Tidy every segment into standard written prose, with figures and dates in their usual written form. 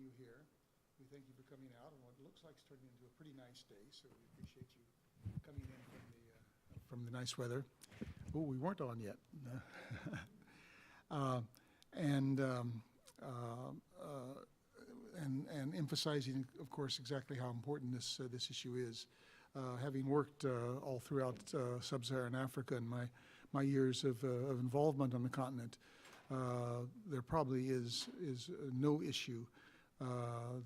you here. We thank you for coming out on what looks like it's turning into a pretty nice day, so we appreciate you coming in from the nice weather. Oh, we weren't on yet. And, and emphasizing, of course, exactly how important this issue is. Having worked all throughout sub-Saharan Africa in my years of involvement on the continent, there probably is no issue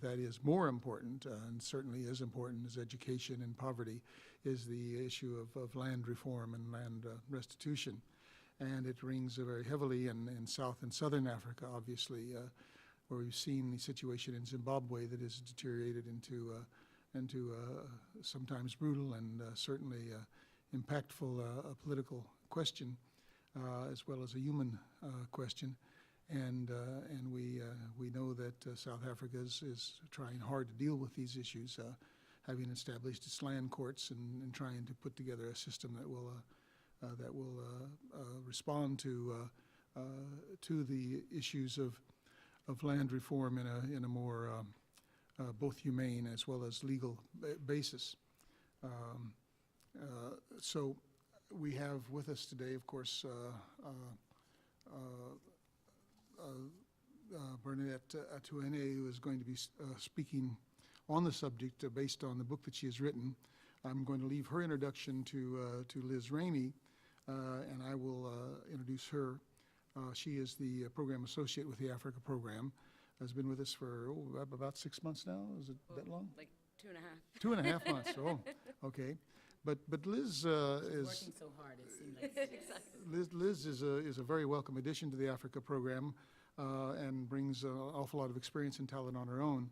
that is more important, and certainly is important as education and poverty, is the issue of land reform and land restitution. And it rings very heavily in South and Southern Africa, obviously, where we've seen the situation in Zimbabwe that has deteriorated into sometimes brutal and certainly impactful political question, as well as a human question. And we know that South Africa is trying hard to deal with these issues, having established its land courts and trying to put together a system that will respond to the issues of land reform in a more both humane as well as legal basis. So we have with us today, of course, Bernadette Atuene, who is going to be speaking on the subject based on the book that she has written. I'm going to leave her introduction to Liz Ramey, and I will introduce her. She is the program associate with the Africa program. Has been with us for about 6 months now. Is it that long? Like 2.5. 2.5 months. Oh, okay. But Liz is working so hard. It seems like exactly. Liz is a very welcome addition to the Africa program, and brings an awful lot of experience and talent on her own.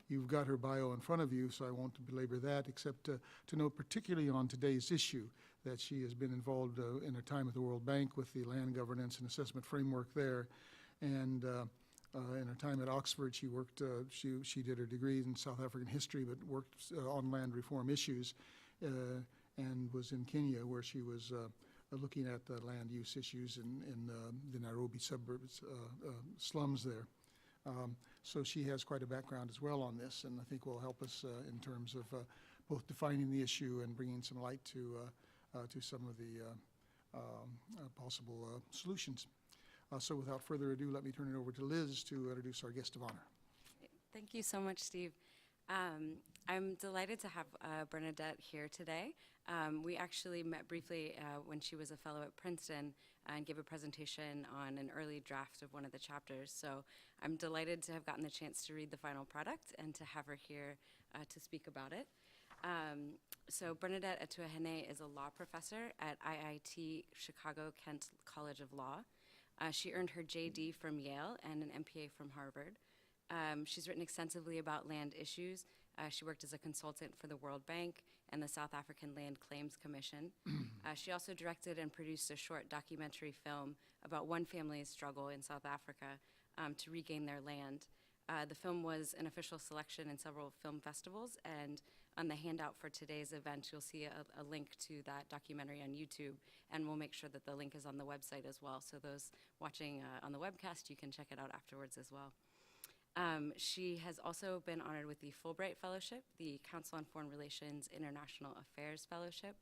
You've got her bio in front of you, so I won't belabor that, except to note particularly on today's issue that she has been involved in her time at the World Bank with the land governance and assessment framework there, and in her time at Oxford, she worked. She did her degree in South African history, but worked on land reform issues, and was in Kenya, where she was looking at the land use issues in the Nairobi suburbs, slums there. So she has quite a background as well on this, and I think will help us in terms of both defining the issue and bringing some light to some of the possible solutions. So without further ado, let me turn it over to Liz to introduce our guest of honor. Thank you so much, Steve. I'm delighted to have Bernadette here today. We actually met briefly when she was a fellow at Princeton and gave a presentation on an early draft of one of the chapters. So I'm delighted to have gotten the chance to read the final product and to have her here to speak about it. So Bernadette Atuene is a law professor at IIT Chicago Kent College of Law. She earned her JD from Yale and an MPA from Harvard. She's written extensively about land issues. She worked as a consultant for the World Bank and the South African Land Claims Commission. She also directed and produced a short documentary film about one family's struggle in South Africa to regain their land. The film was an official selection in several film festivals, and on the handout for today's event, you'll see a link to that documentary on YouTube, and we'll make sure that the link is on the website as well. So those watching on the webcast, you can check it out afterwards as well. She has also been honored with the Fulbright Fellowship, the Council on Foreign Relations International Affairs Fellowship,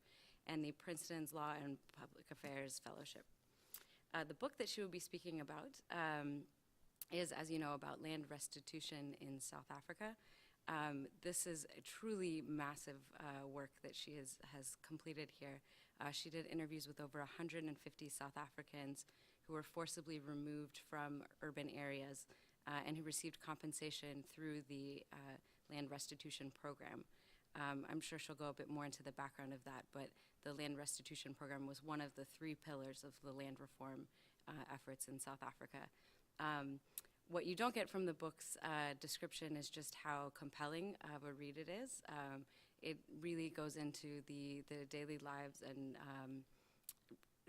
and the Princeton's Law and Public Affairs Fellowship. The book that she will be speaking about is, as you know, about land restitution in South Africa. This is a truly massive work that she has completed here. She did interviews with over 150 South Africans who were forcibly removed from urban areas and who received compensation through the land restitution program. I'm sure she'll go a bit more into the background of that, but the land restitution program was one of the 3 pillars of the land reform efforts in South Africa. What you don't get from the book's description is just how compelling of a read it is. It really goes into the daily lives and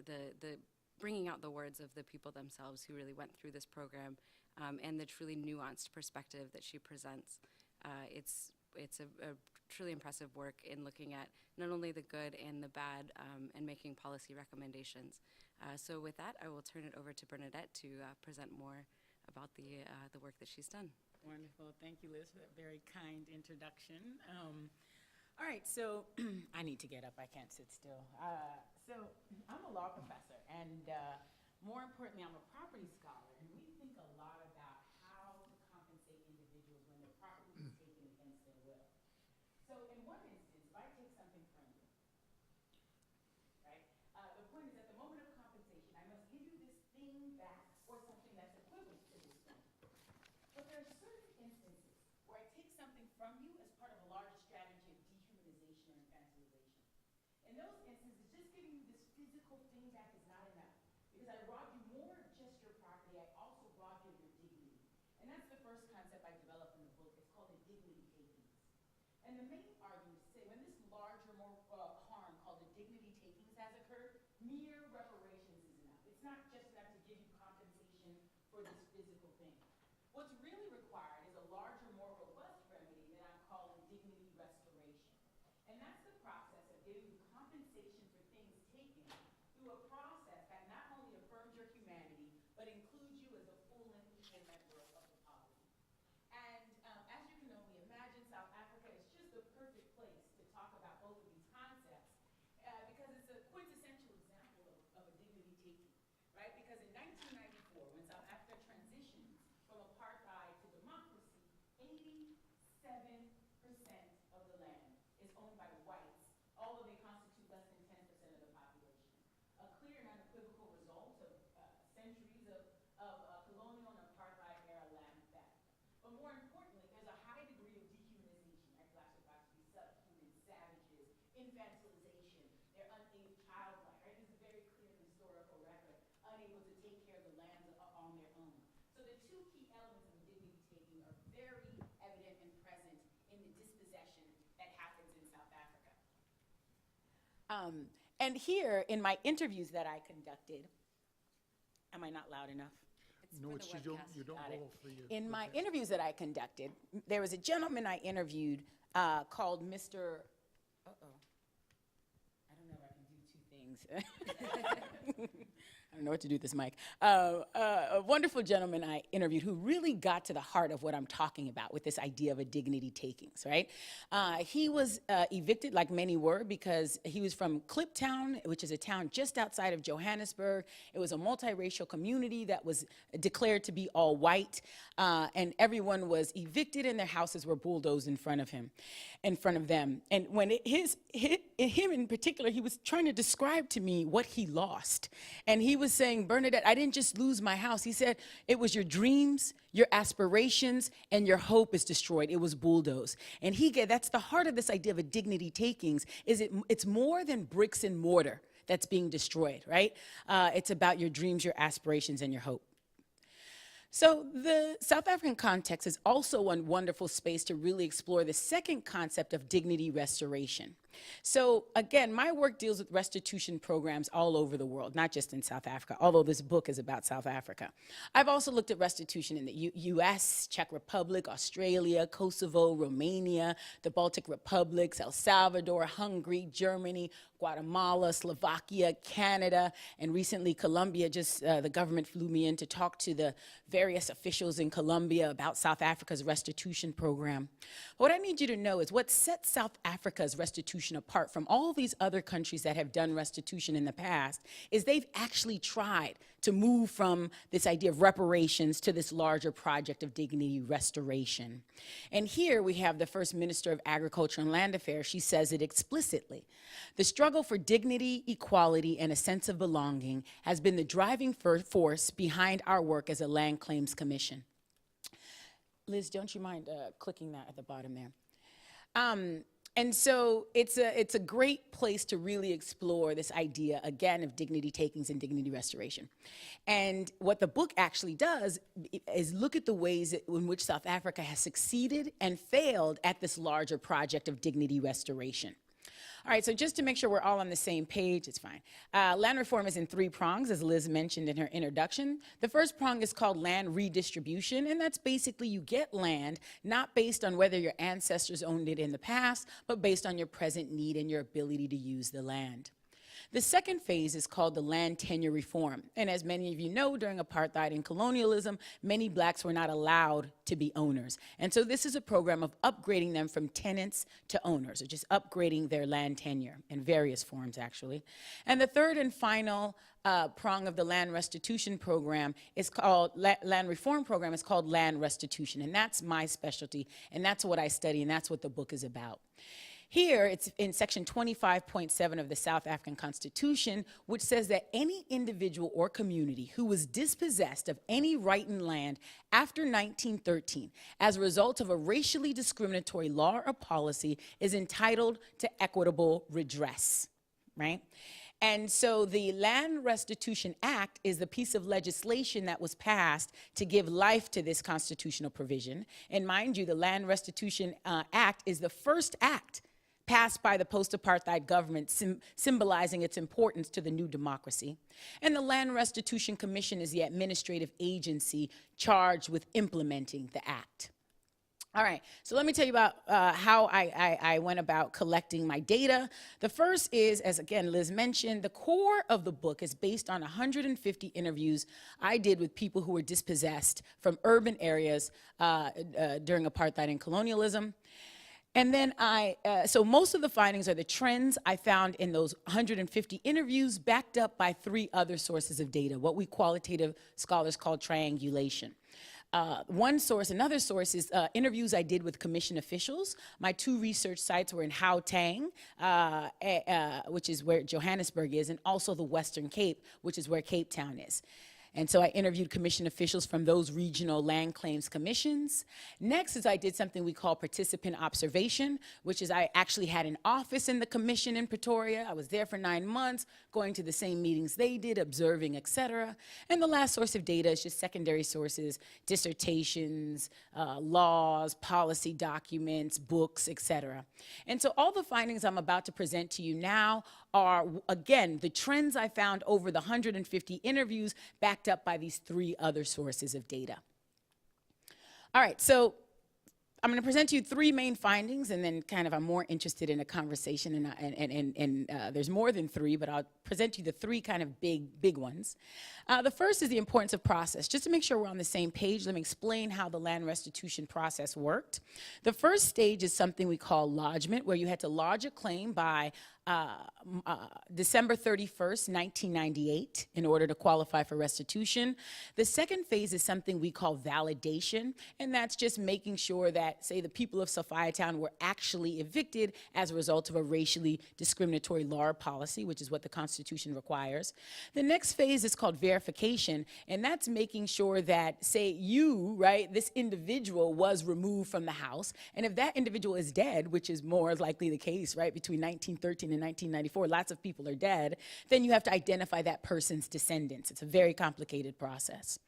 the bringing out the words of the people themselves who really went through this program, and the truly nuanced perspective that she presents. It's a truly impressive work in looking at not only the good and the bad, and making policy recommendations. So with that, I will turn it over to Bernadette to present more about the work that she's done. Wonderful. Thank you, Liz, for that very kind introduction. All right, so I need to get up. I can't sit still. So I'm a law professor, and more importantly, I'm a property scholar, and we think a lot about how to compensate individuals when their property is taken against their will. So in one instance, if I take something from you, right, the point is at the moment of compensation, I must give you this thing back or something that's equivalent to this thing. But there are certain instances where I take something from you as part of a larger strategy of dehumanization or infantilization. In those instances, just giving you this physical thing back is not enough. Because I robbed you more of just your property, I also robbed you of your dignity. And that's the first concept I developed in the book. It's called a dignity takings. And the main argument is to say when this larger, more harm called a dignity takings has occurred, mere reparations is enough. It's not just enough to give you compensation for this physical thing. What's really required is a larger, more robust remedy that I'm calling dignity restoration. And that's the process of giving you compensation for things taken through a process that not only affirms your humanity, but includes you as a full and equal member of the polity. And as you can only imagine, South Africa is just the perfect place to talk about both of these concepts because it's a quintessential example of a dignity taking, right? Because in 1994, when South Africa transitioned from apartheid to democracy, 87% of the land is owned by whites, although they constitute less than 10% of the population. A clear and unequivocal result of centuries of colonial and apartheid era land theft. But more importantly, there's a high degree of dehumanization. I classify to be subhuman, savages, infantilization. They're unable, childlike, right? This is a very clear historical record, unable to take care of the lands on their own. So the two key elements of dignity taking are very evident and present in the dispossession that happens in South Africa. And here, in my interviews that I conducted, am I not loud enough? No, for it's, the you don't Got roll it. for you. In my interviews that I conducted, there was a gentleman I interviewed called Mr. Uh-oh. I don't know if I can do two things. I don't know what to do with this mic. A wonderful gentleman I interviewed who really got to the heart of what I'm talking about with this idea of a dignity takings, right? He was evicted, like many were, because he was from Kliptown, which is a town just outside of Johannesburg. It was a multiracial community that was declared to be all white, and everyone was evicted and their houses were bulldozed in front of them. And when him in particular, he was trying to describe to me what he lost. And he was saying, Bernadette, I didn't just lose my house. He said, it was your dreams, your aspirations, and your hope is destroyed. It was bulldozed. And that's the heart of this idea of a dignity takings, is it's more than bricks and mortar that's being destroyed, right? It's about your dreams, your aspirations, and your hope. So the South African context is also one wonderful space to really explore the second concept of dignity restoration. So again, my work deals with restitution programs all over the world, not just in South Africa, although this book is about South Africa. I've also looked at restitution in the US, Czech Republic, Australia, Kosovo, Romania, the Baltic Republics, El Salvador, Hungary, Germany, Guatemala, Slovakia, Canada, and recently Colombia. The government flew me in to talk to the various officials in Colombia about South Africa's restitution program. What I need you to know is what sets South Africa's restitution apart from all these other countries that have done restitution in the past is they've actually tried to move from this idea of reparations to this larger project of dignity restoration. And here we have the First Minister of Agriculture and Land Affairs. She says it explicitly. The struggle for dignity, equality, and a sense of belonging has been the driving force behind our work as a Land Claims Commission. Liz, don't you mind clicking that at the bottom there? And so it's a great place to really explore this idea, again, of dignity takings and dignity restoration. And what the book actually does is look at the ways in which South Africa has succeeded and failed at this larger project of dignity restoration. All right, so just to make sure we're all on the same page, it's fine. Land reform is in 3 prongs, as Liz mentioned in her introduction. The first prong is called land redistribution, and that's basically you get land not based on whether your ancestors owned it in the past, but based on your present need and your ability to use the land. The second phase is called the land tenure reform. And as many of you know, during apartheid and colonialism, many blacks were not allowed to be owners. And so this is a program of upgrading them from tenants to owners, or just upgrading their land tenure in various forms, actually. And the third and final prong of the land restitution program is called, land reform program is called land restitution. And that's my specialty, and that's what I study, and that's what the book is about. Here, it's in section 25.7 of the South African Constitution, which says that any individual or community who was dispossessed of any right in land after 1913 as a result of a racially discriminatory law or policy is entitled to equitable redress, right? And so the Land Restitution Act is the piece of legislation that was passed to give life to this constitutional provision. And mind you, the Land Restitution Act is the first act passed by the post-apartheid government, symbolizing its importance to the new democracy. And the Land Restitution Commission is the administrative agency charged with implementing the act. All right, so let me tell you about how I went about collecting my data. The first is, as again Liz mentioned, the core of the book is based on 150 interviews I did with people who were dispossessed from urban areas during apartheid and colonialism. And then so most of the findings are the trends I found in those 150 interviews, backed up by 3 other sources of data, what we qualitative scholars call triangulation. Another source is interviews I did with commission officials. My 2 research sites were in Gauteng, which is where Johannesburg is, and also the Western Cape, which is where Cape Town is. And so I interviewed commission officials from those regional land claims commissions. Next is I did something we call participant observation, which is I actually had an office in the commission in Pretoria. I was there for 9 months, going to the same meetings they did, observing, et cetera. And the last source of data is just secondary sources, dissertations, laws, policy documents, books, et cetera. And so all the findings I'm about to present to you now are, again, the trends I found over the 150 interviews backed up by these 3 other sources of data. All right, so I'm going to present to you 3 main findings, and then kind of I'm more interested in a conversation, and there's more than 3, but I'll present to you the 3 kind of big ones. The first is the importance of process. Just to make sure we're on the same page, let me explain how the land restitution process worked. The first stage is something we call lodgement, where you had to lodge a claim by December 31st, 1998, in order to qualify for restitution. The second phase is something we call validation, and that's just making sure that, say, the people of Sophiatown were actually evicted as a result of a racially discriminatory law or policy, which is what the Constitution requires. The next phase is called verification, and that's making sure that, say, you, right, this individual was removed from the house, and if that individual is dead, which is more likely the case, right, between 1913 and 1994, lots of people are dead, then you have to identify that person's descendants. It's a very complicated process.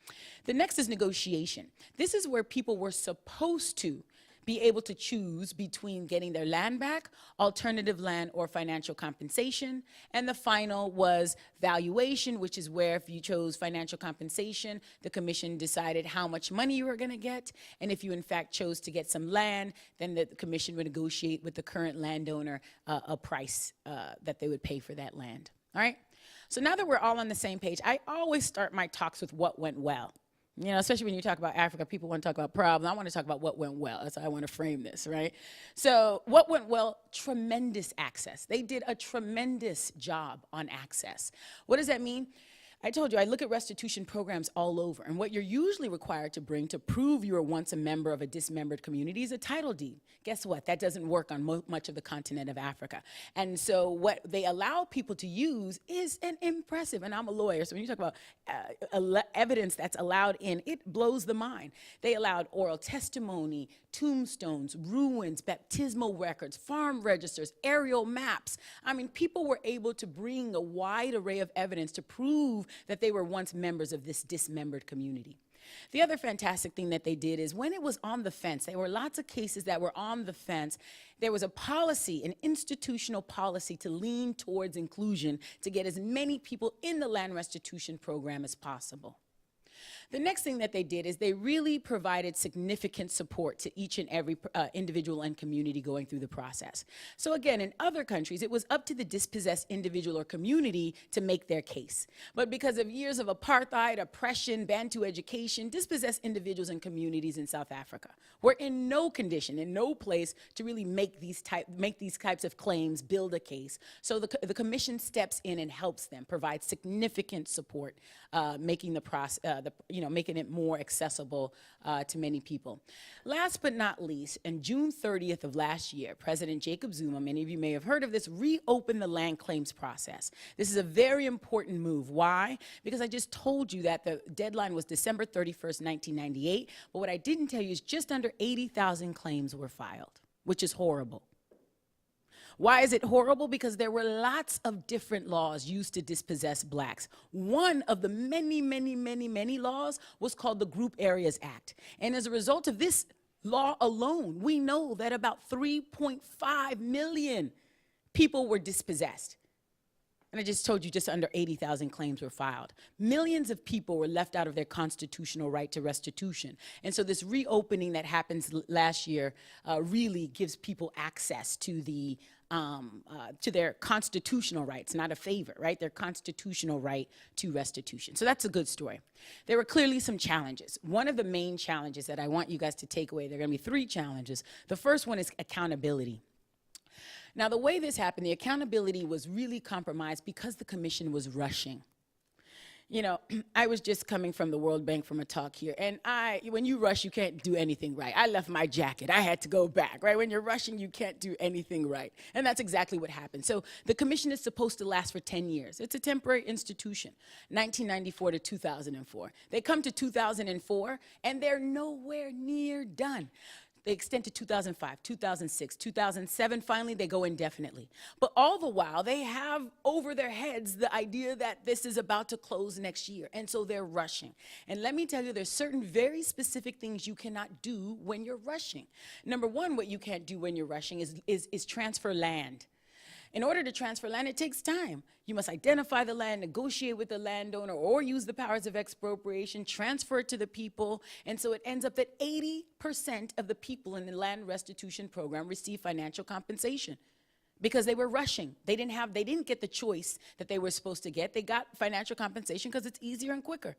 The next is negotiation. This is where people were supposed to be able to choose between getting their land back, alternative land, or financial compensation. And the final was valuation, which is where if you chose financial compensation, the commission decided how much money you were going to get. And if you, in fact, chose to get some land, then the commission would negotiate with the current landowner a price that they would pay for that land. All right? So now that we're all on the same page, I always start my talks with what went well. You know, especially when you talk about Africa, people want to talk about problems. I want to talk about what went well. That's how I want to frame this, right? So what went well? Tremendous access. They did a tremendous job on access. What does that mean? I told you, I look at restitution programs all over, and what you're usually required to bring to prove you were once a member of a dismembered community is a title deed. Guess what? That doesn't work on much of the continent of Africa. And so what they allow people to use is an impressive, and I'm a lawyer, so when you talk about evidence that's allowed in, it blows the mind. They allowed oral testimony, tombstones, ruins, baptismal records, farm registers, aerial maps. I mean, people were able to bring a wide array of evidence to prove that they were once members of this dismembered community. The other fantastic thing that they did is when it was on the fence, there were lots of cases that were on the fence, there was a policy, an institutional policy to lean towards inclusion to get as many people in the land restitution program as possible. The next thing that they did is they really provided significant support to each and every individual and community going through the process. So again, in other countries, it was up to the dispossessed individual or community to make their case. But because of years of apartheid, oppression, Bantu education, dispossessed individuals and communities in South Africa were in no condition, in no place to really make these types of claims, build a case. So the commission steps in and helps them, provides significant support, making the process, making it more accessible to many people. Last but not least, on June 30th of last year, President Jacob Zuma, many of you may have heard of this, reopened the land claims process. This is a very important move. Why? Because I just told you that the deadline was December 31st, 1998, but what I didn't tell you is just under 80,000 claims were filed, which is horrible. Why is it horrible? Because there were lots of different laws used to dispossess blacks. One of the many laws was called the Group Areas Act. And as a result of this law alone, we know that about 3.5 million people were dispossessed. And I just told you just under 80,000 claims were filed. Millions of people were left out of their constitutional right to restitution. And so this reopening that happens last year really gives people access to their constitutional rights, not a favor, right? Their constitutional right to restitution. So that's a good story. There were clearly some challenges. One of the main challenges that I want you guys to take away, there are gonna be 3 challenges. The first one is accountability. Now, the way this happened, the accountability was really compromised because the commission was rushing. You know, I was just coming from the World Bank from a talk here, and when you rush, you can't do anything right. I left my jacket. I had to go back, right? When you're rushing, you can't do anything right. And that's exactly what happened. So the commission is supposed to last for 10 years. It's a temporary institution, 1994 to 2004. They come to 2004, and they're nowhere near done. They extend to 2005, 2006, 2007. Finally, they go indefinitely. But all the while, they have over their heads the idea that this is about to close next year. And so they're rushing. And let me tell you, there's certain very specific things you cannot do when you're rushing. Number one, what you can't do when you're rushing is transfer land. In order to transfer land, it takes time. You must identify the land, negotiate with the landowner, or use the powers of expropriation, transfer it to the people. And so it ends up that 80% of the people in the land restitution program receive financial compensation because they were rushing. They didn't get the choice that they were supposed to get. They got financial compensation because it's easier and quicker.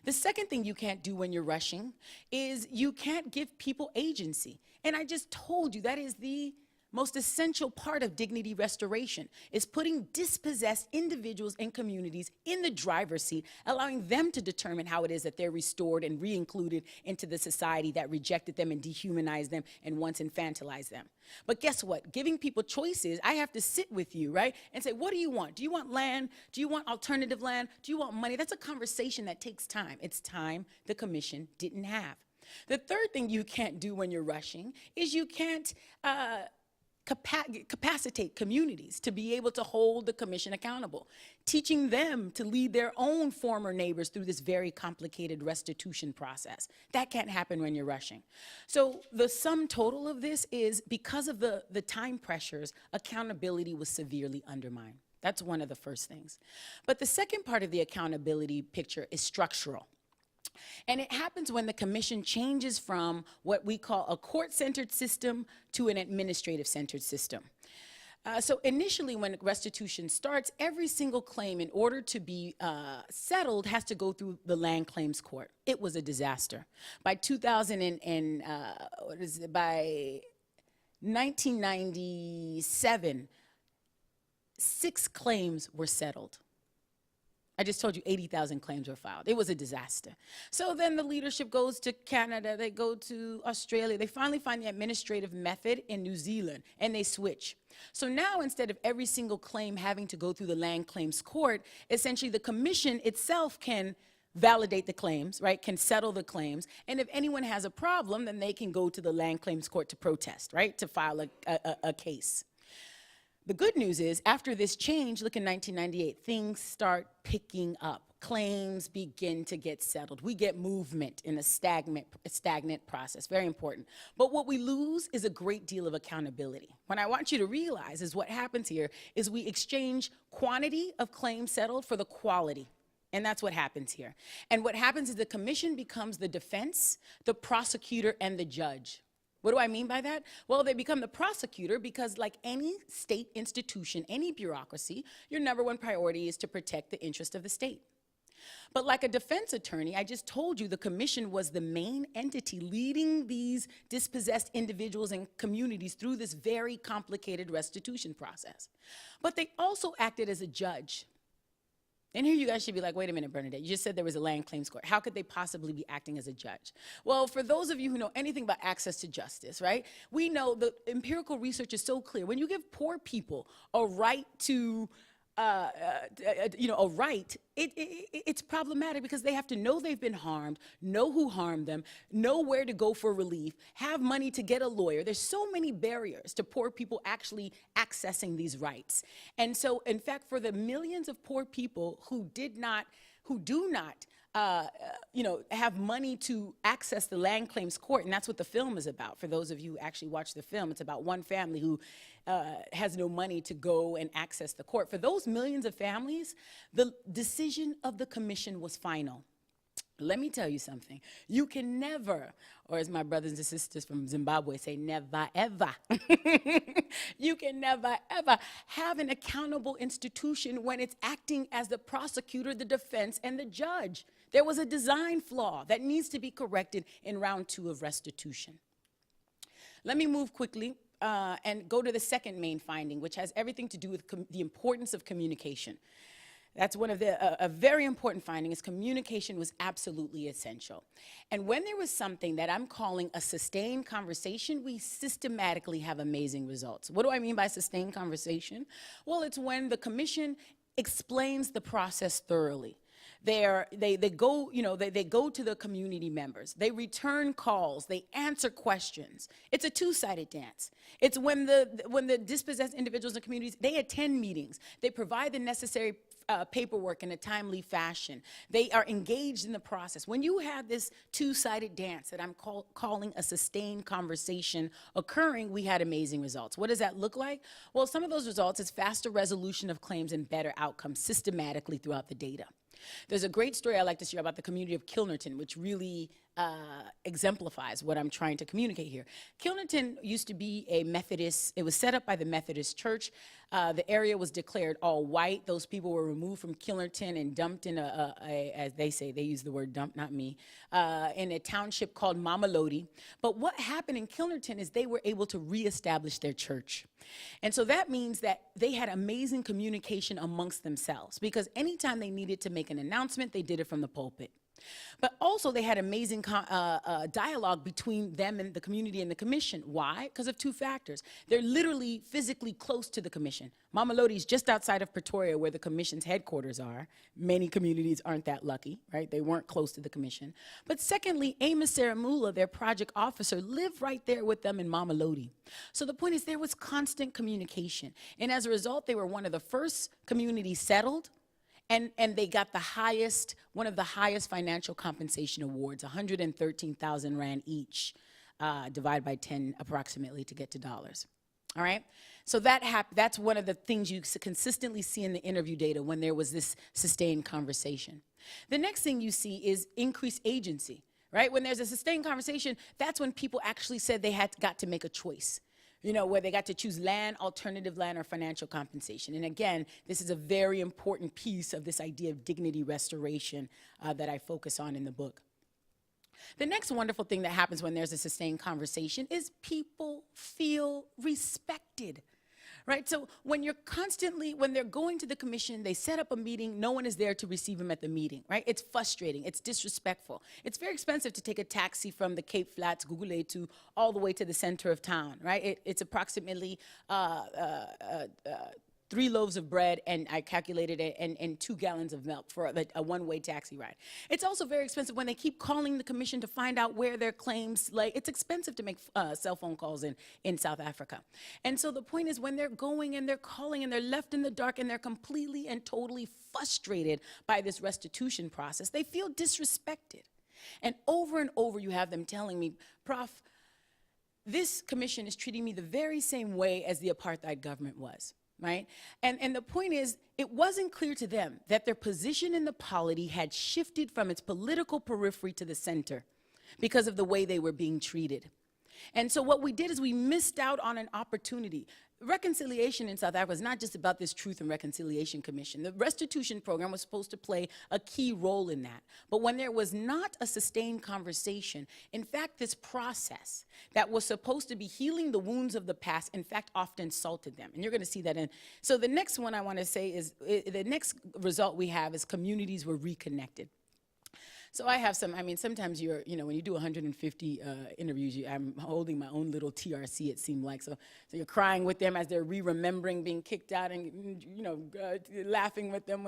The second thing you can't do when you're rushing is you can't give people agency. And I just told you that is the most essential part of dignity restoration, is putting dispossessed individuals and communities in the driver's seat, allowing them to determine how it is that they're restored and re-included into the society that rejected them and dehumanized them and once infantilized them. But guess what? Giving people choices, I have to sit with you, right, and say, what do you want? Do you want land? Do you want alternative land? Do you want money? That's a conversation that takes time. It's time the commission didn't have. The third thing you can't do when you're rushing is you can't capacitate communities to be able to hold the commission accountable, teaching them to lead their own former neighbors through this very complicated restitution process. That can't happen when you're rushing. So the sum total of this is because of the time pressures, accountability was severely undermined. That's one of the first things. But the second part of the accountability picture is structural. And it happens when the commission changes from what we call a court-centered system to an administrative-centered system. So initially, when restitution starts, every single claim, in order to be settled, has to go through the land claims court. It was a disaster. By 1997, 6 claims were settled. I just told you 80,000 claims were filed. It was a disaster. So then the leadership goes to Canada, they go to Australia. They finally find the administrative method in New Zealand, and they switch. So now, instead of every single claim having to go through the land claims court, essentially the commission itself can validate the claims, right, can settle the claims, and if anyone has a problem, then they can go to the land claims court to protest, right, to file a case. The good news is, after this change, look in 1998, things start picking up. Claims begin to get settled. We get movement in a stagnant process, very important. But what we lose is a great deal of accountability. What I want you to realize is what happens here is we exchange quantity of claims settled for the quality. And that's what happens here. And what happens is the commission becomes the defense, the prosecutor, and the judge. What do I mean by that? Well, they become the prosecutor because, like any state institution, any bureaucracy, your number one priority is to protect the interest of the state. But like a defense attorney, I just told you the commission was the main entity leading these dispossessed individuals and communities through this very complicated restitution process. But they also acted as a judge. And here you guys should be like, wait a minute, Bernadette, you just said there was a land claims court. How could they possibly be acting as a judge? Well, for those of you who know anything about access to justice, right, we know the empirical research is so clear. When you give poor people a right to a right, it's problematic because they have to know they've been harmed, know who harmed them, know where to go for relief, have money to get a lawyer. There's so many barriers to poor people actually accessing these rights. And so, in fact, for the millions of poor people who do not have money to access the land claims court, and that's what the film is about. For those of you who actually watch the film, it's about one family who has no money to go and access the court. For those millions of families, the decision of the commission was final. Let me tell you something. You can never, or as my brothers and sisters from Zimbabwe say, never, ever. You can never, ever have an accountable institution when it's acting as the prosecutor, the defense, and the judge. There was a design flaw that needs to be corrected in round 2 of restitution. Let me move quickly and go to the second main finding, which has everything to do with the importance of communication. That's one of a very important finding is communication was absolutely essential. And when there was something that I'm calling a sustained conversation, we systematically have amazing results. What do I mean by sustained conversation? Well, it's when the commission explains the process thoroughly. They go to the community members. They return calls. They answer questions. It's a two-sided dance. It's when the dispossessed individuals and communities, they attend meetings. They provide the necessary paperwork in a timely fashion. They are engaged in the process. When you have this two-sided dance that I'm calling a sustained conversation occurring, we had amazing results. What does that look like? Well, some of those results is faster resolution of claims and better outcomes systematically throughout the data. There's a great story I like to share about the community of Kilnerton, which really exemplifies what I'm trying to communicate here. Kilnerton used to be a Methodist. It was set up by the Methodist Church. The area was declared all white. Those people were removed from Kilnerton and dumped in as they say, they use the word dump, not me, in a township called Mamelodi. But what happened in Kilnerton is they were able to reestablish their church. And so that means that they had amazing communication amongst themselves because anytime they needed to make an announcement, they did it from the pulpit. But also they had amazing dialogue between them and the community and the commission. Why? Because of two factors. They're literally physically close to the commission. Mamelodi is just outside of Pretoria where the commission's headquarters are. Many communities aren't that lucky, right? They weren't close to the commission. But secondly, Amos Saramula, their project officer, lived right there with them in Mamelodi. So the point is there was constant communication. And as a result, they were one of the first communities settled. And they got one of the highest financial compensation awards, 113,000 Rand each, divided by 10 approximately to get to dollars. All right? So that's one of the things you consistently see in the interview data when there was this sustained conversation. The next thing you see is increased agency, right? When there's a sustained conversation, that's when people actually said they got to make a choice. Where they got to choose land, alternative land, or financial compensation. And again, this is a very important piece of this idea of dignity restoration that I focus on in the book. The next wonderful thing that happens when there's a sustained conversation is people feel respected. Right? So when they're going to the commission, they set up a meeting, no one is there to receive them at the meeting, right? It's frustrating, it's disrespectful. It's very expensive to take a taxi from the Cape Flats, Gugulethu, all the way to the center of town, right? It's approximately 3 loaves of bread, and I calculated it, and 2 gallons of milk for a one-way taxi ride. It's also very expensive when they keep calling the commission to find out where their claims lay. It's expensive to make cell phone calls in South Africa. And so the point is when they're going and they're calling and they're left in the dark and they're completely and totally frustrated by this restitution process, they feel disrespected. And over you have them telling me, Prof, this commission is treating me the very same way as the apartheid government was. right? And the point is, it wasn't clear to them that their position in the polity had shifted from its political periphery to the center because of the way they were being treated. And so what we did is we missed out on an opportunity. Reconciliation in South Africa is not just about this Truth and Reconciliation Commission. The restitution program was supposed to play a key role in that. But when there was not a sustained conversation, in fact, this process that was supposed to be healing the wounds of the past, in fact, often salted them. And you're going to see that in. So the next one I want to say is, the next result we have is communities were reconnected. So I have some, I mean, sometimes when you do 150 interviews, I'm holding my own little TRC, it seemed like. So you're crying with them as they're remembering being kicked out and, laughing with them.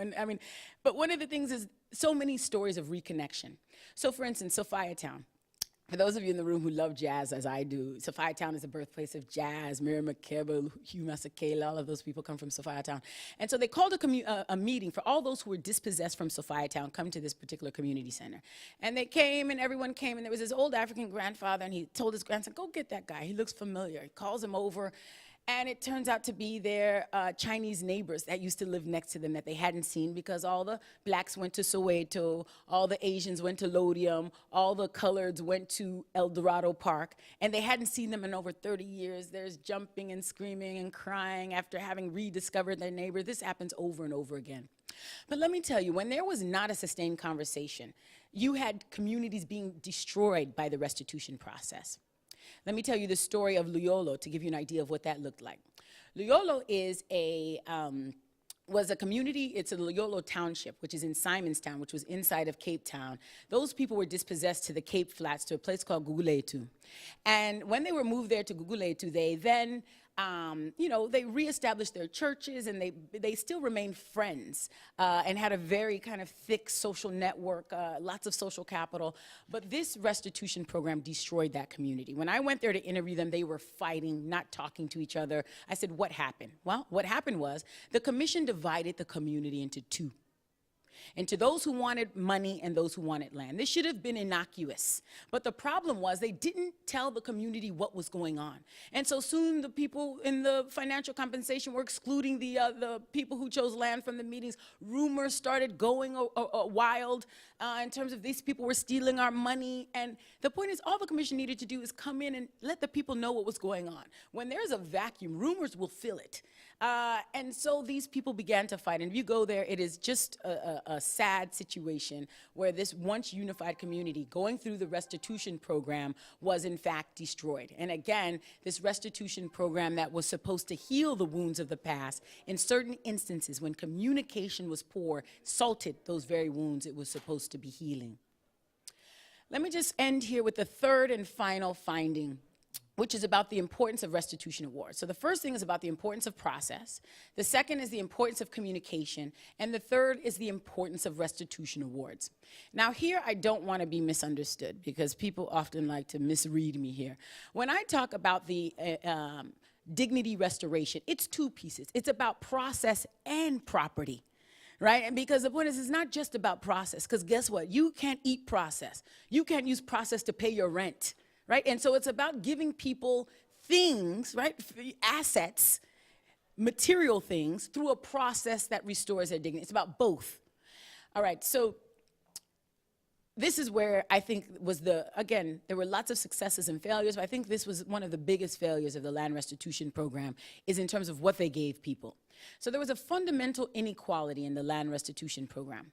But one of the things is so many stories of reconnection. So for instance, Sophia Town. For those of you in the room who love jazz, as I do, Sophia Town is the birthplace of jazz. Miriam Makeba, Hugh Masekela, all of those people come from Sophia Town. And so they called a meeting for all those who were dispossessed from Sophia Town, come to this particular community center. And they came, and everyone came, and there was this old African grandfather, and he told his grandson, go get that guy. He looks familiar. He calls him over. And it turns out to be their Chinese neighbors that used to live next to them that they hadn't seen because all the blacks went to Soweto, all the Asians went to Lodium, all the coloreds went to El Dorado Park, and they hadn't seen them in over 30 years. There's jumping and screaming and crying after having rediscovered their neighbor. This happens over and over again. But let me tell you, when there was not a sustained conversation, you had communities being destroyed by the restitution process. Let me tell you the story of Luyolo to give you an idea of what that looked like. Luyolo is was a community, it's a Luyolo township, which is in Simonstown, which was inside of Cape Town. Those people were dispossessed to the Cape Flats, to a place called Guguletu. And when they were moved there to Guguletu, they then they reestablished their churches, and they still remained friends and had a very kind of thick social network, lots of social capital. But this restitution program destroyed that community. When I went there to interview them, they were fighting, not talking to each other. I said, what happened? Well, what happened was the commission divided the community into two. And to those who wanted money and those who wanted land. This should have been innocuous. But the problem was they didn't tell the community what was going on. And so soon the people in the financial compensation were excluding the people who chose land from the meetings. Rumors started going wild in terms of these people were stealing our money. And the point is, all the commission needed to do is come in and let the people know what was going on. When there's a vacuum, rumors will fill it. And so these people began to fight. And if you go there, it is just a sad situation where this once unified community going through the restitution program was in fact destroyed. And again, this restitution program that was supposed to heal the wounds of the past, in certain instances when communication was poor, salted those very wounds it was supposed to be healing. Let me just end here with the third and final finding, which is about the importance of restitution awards. So the first thing is about the importance of process. The second is the importance of communication. And the third is the importance of restitution awards. Now here, I don't want to be misunderstood because people often like to misread me here. When I talk about the dignity restoration, it's two pieces. It's about process and property. Right? And because the point is, it's not just about process, because guess what? You can't eat process. You can't use process to pay your rent, right? And so it's about giving people things, right? Assets, material things, through a process that restores their dignity. It's about both. All right, so this is where I think was again, there were lots of successes and failures, but I think this was one of the biggest failures of the land restitution program, is in terms of what they gave people. So there was a fundamental inequality in the land restitution program.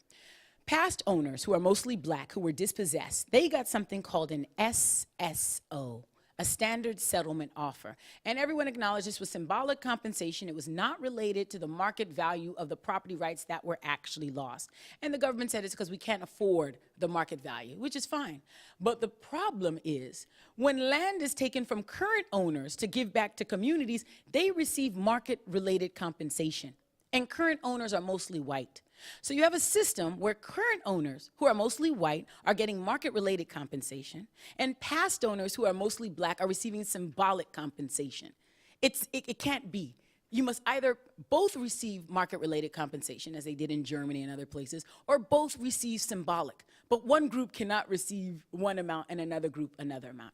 Past owners, who are mostly black, who were dispossessed, they got something called an SSO, a standard settlement offer. And everyone acknowledged this was symbolic compensation. It was not related to the market value of the property rights that were actually lost. And the government said it's because we can't afford the market value, which is fine. But the problem is, when land is taken from current owners to give back to communities, they receive market-related compensation. And current owners are mostly white. So you have a system where current owners, who are mostly white, are getting market-related compensation, and past owners, who are mostly black, are receiving symbolic compensation. It can't be. You must either both receive market-related compensation, as they did in Germany and other places, or both receive symbolic. But one group cannot receive one amount and another group another amount.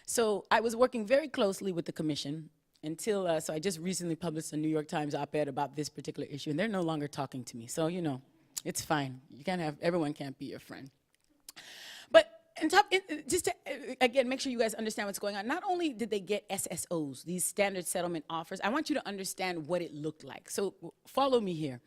So I was working very closely with the commission until, so I just recently published a New York Times op-ed about this particular issue, and they're no longer talking to me. So, you know, it's fine. You can't have, everyone can't be your friend. But just to, again, make sure you guys understand what's going on. Not only did they get SSOs, these standard settlement offers, I want you to understand what it looked like. So follow me here.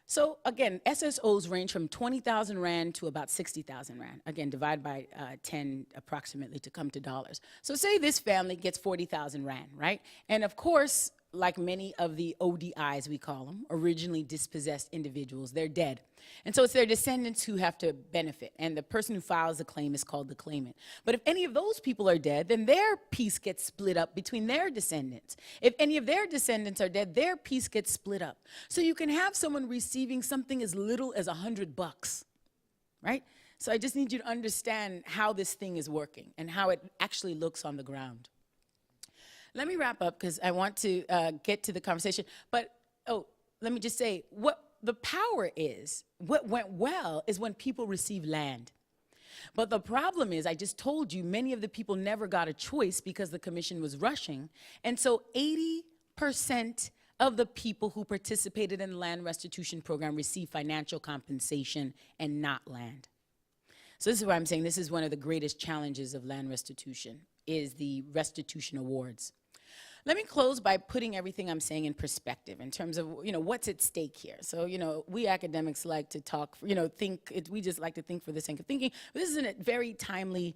So again, SSOs range from 20,000 Rand to about 60,000 Rand. Again, divide by 10 approximately to come to dollars. So say this family gets 40,000 Rand, right? And of course, like many of the ODIs, we call them, originally dispossessed individuals, they're dead. And so it's their descendants who have to benefit, and the person who files the claim is called the claimant. But if any of those people are dead, then their piece gets split up between their descendants. If any of their descendants are dead, their piece gets split up. So you can have someone receiving something as little as $100, right? So I just need you to understand how this thing is working and how it actually looks on the ground. Let me wrap up because I want to get to the conversation. But, let me just say, what the power is, what went well is when people receive land. But the problem is, I just told you, many of the people never got a choice because the commission was rushing. And so 80% of the people who participated in the land restitution program received financial compensation and not land. So this is why I'm saying this is one of the greatest challenges of land restitution, is the restitution awards. Let me close by putting everything I'm saying in perspective in terms of, you know, what's at stake here. So, you know, we academics like to talk, you know, we just like to think for the sake of thinking. But this is a very timely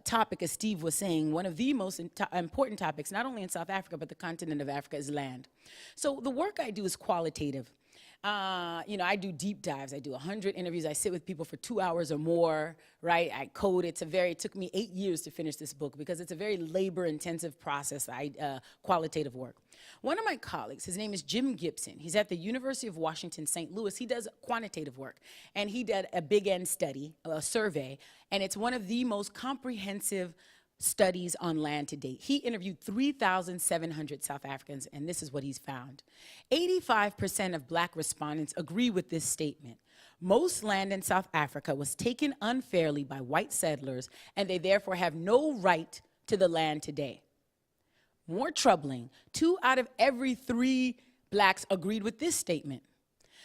topic, as Steve was saying. One of the most important topics, not only in South Africa, but the continent of Africa, is land. So the work I do is qualitative. You know, I do deep dives. I do 100 interviews. I sit with people for 2 hours or more, right? I code. It took me 8 years to finish this book because it's a very labor-intensive process, qualitative work. One of my colleagues, his name is Jim Gibson. He's at the University of Washington, St. Louis. He does quantitative work, and he did a Big N study, a survey, and it's one of the most comprehensive studies on land to date. He interviewed 3,700 South Africans, and this is what he's found. 85% of Black respondents agree with this statement. Most land in South Africa was taken unfairly by white settlers, and they therefore have no right to the land today. More troubling, 2 out of every 3 Blacks agreed with this statement.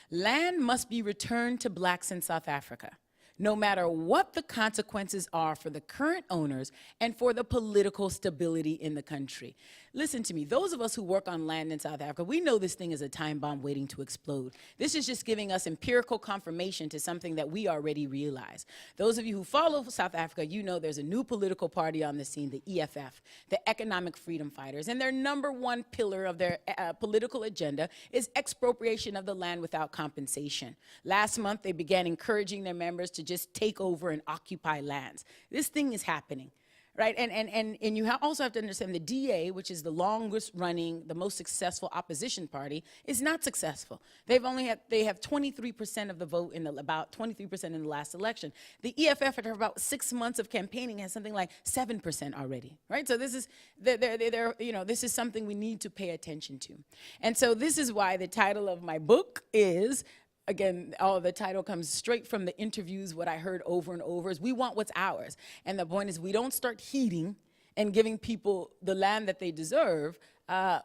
Land must be returned to Blacks in South Africa, no matter what the consequences are for the current owners and for the political stability in the country. Listen to me, those of us who work on land in South Africa, we know this thing is a time bomb waiting to explode. This is just giving us empirical confirmation to something that we already realize. Those of you who follow South Africa, you know there's a new political party on the scene, the EFF, the Economic Freedom Fighters, and their #1 pillar of their political agenda is expropriation of the land without compensation. Last month, they began encouraging their members to just take over and occupy lands. This thing is happening. Right, and you also have to understand the DA, which is the longest running, the most successful opposition party, is not successful. They have 23% of the vote about 23% in the last election. The EFF, after about 6 months of campaigning, has something like 7% already. Right, so this is this is something we need to pay attention to, and so this is why the title of my book is. Again, the title comes straight from the interviews. What I heard over and over is we want what's ours. And the point is we don't start heeding and giving people the land that they deserve,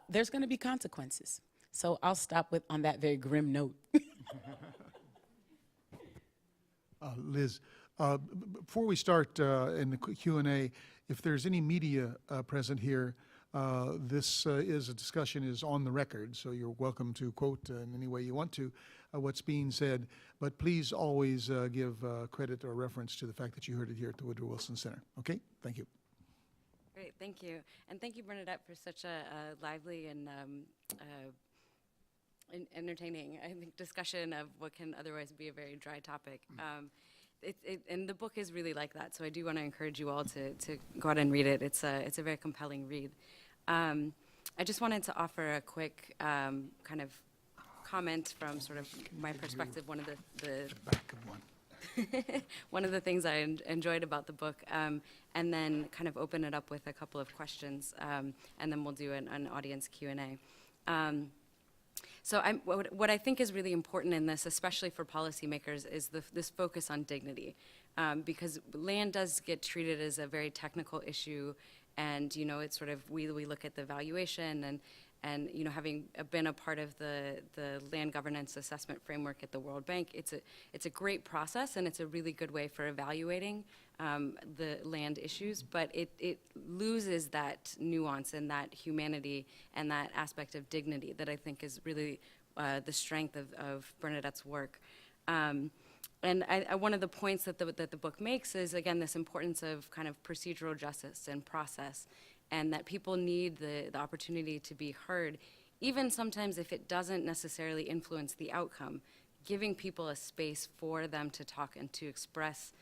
there's going to be consequences. So I'll stop on that very grim note. Liz, before we start in the Q&A, if there's any media present here, this discussion is on the record, so you're welcome to quote in any way you want to what's being said, but please always give credit or reference to the fact that you heard it here at the Woodrow Wilson Center. Okay? Thank you. Great, thank you. And thank you, Bernadette, for such a lively and entertaining, I think, discussion of what can otherwise be a very dry topic. And the book is really like that, so I do want to encourage you all to go out and read it. It's a very compelling read. I just wanted to offer a quick kind of comment from sort of my perspective. One of the back of one. one of the things I enjoyed about the book, and then kind of open it up with a couple of questions, and then we'll do an audience Q&A. So what I think is really important in this, especially for policymakers, is this focus on dignity, because land does get treated as a very technical issue, And, it's sort of, we look at the valuation and having been a part of the land governance assessment framework at the World Bank, it's a great process, and it's a really good way for evaluating the land issues, but it loses that nuance and that humanity and that aspect of dignity that I think is really the strength of Bernadette's work. And one of the points that the book makes is, again, this importance of kind of procedural justice and process, and that people need the opportunity to be heard, even sometimes if it doesn't necessarily influence the outcome. Giving people a space for them to talk and to express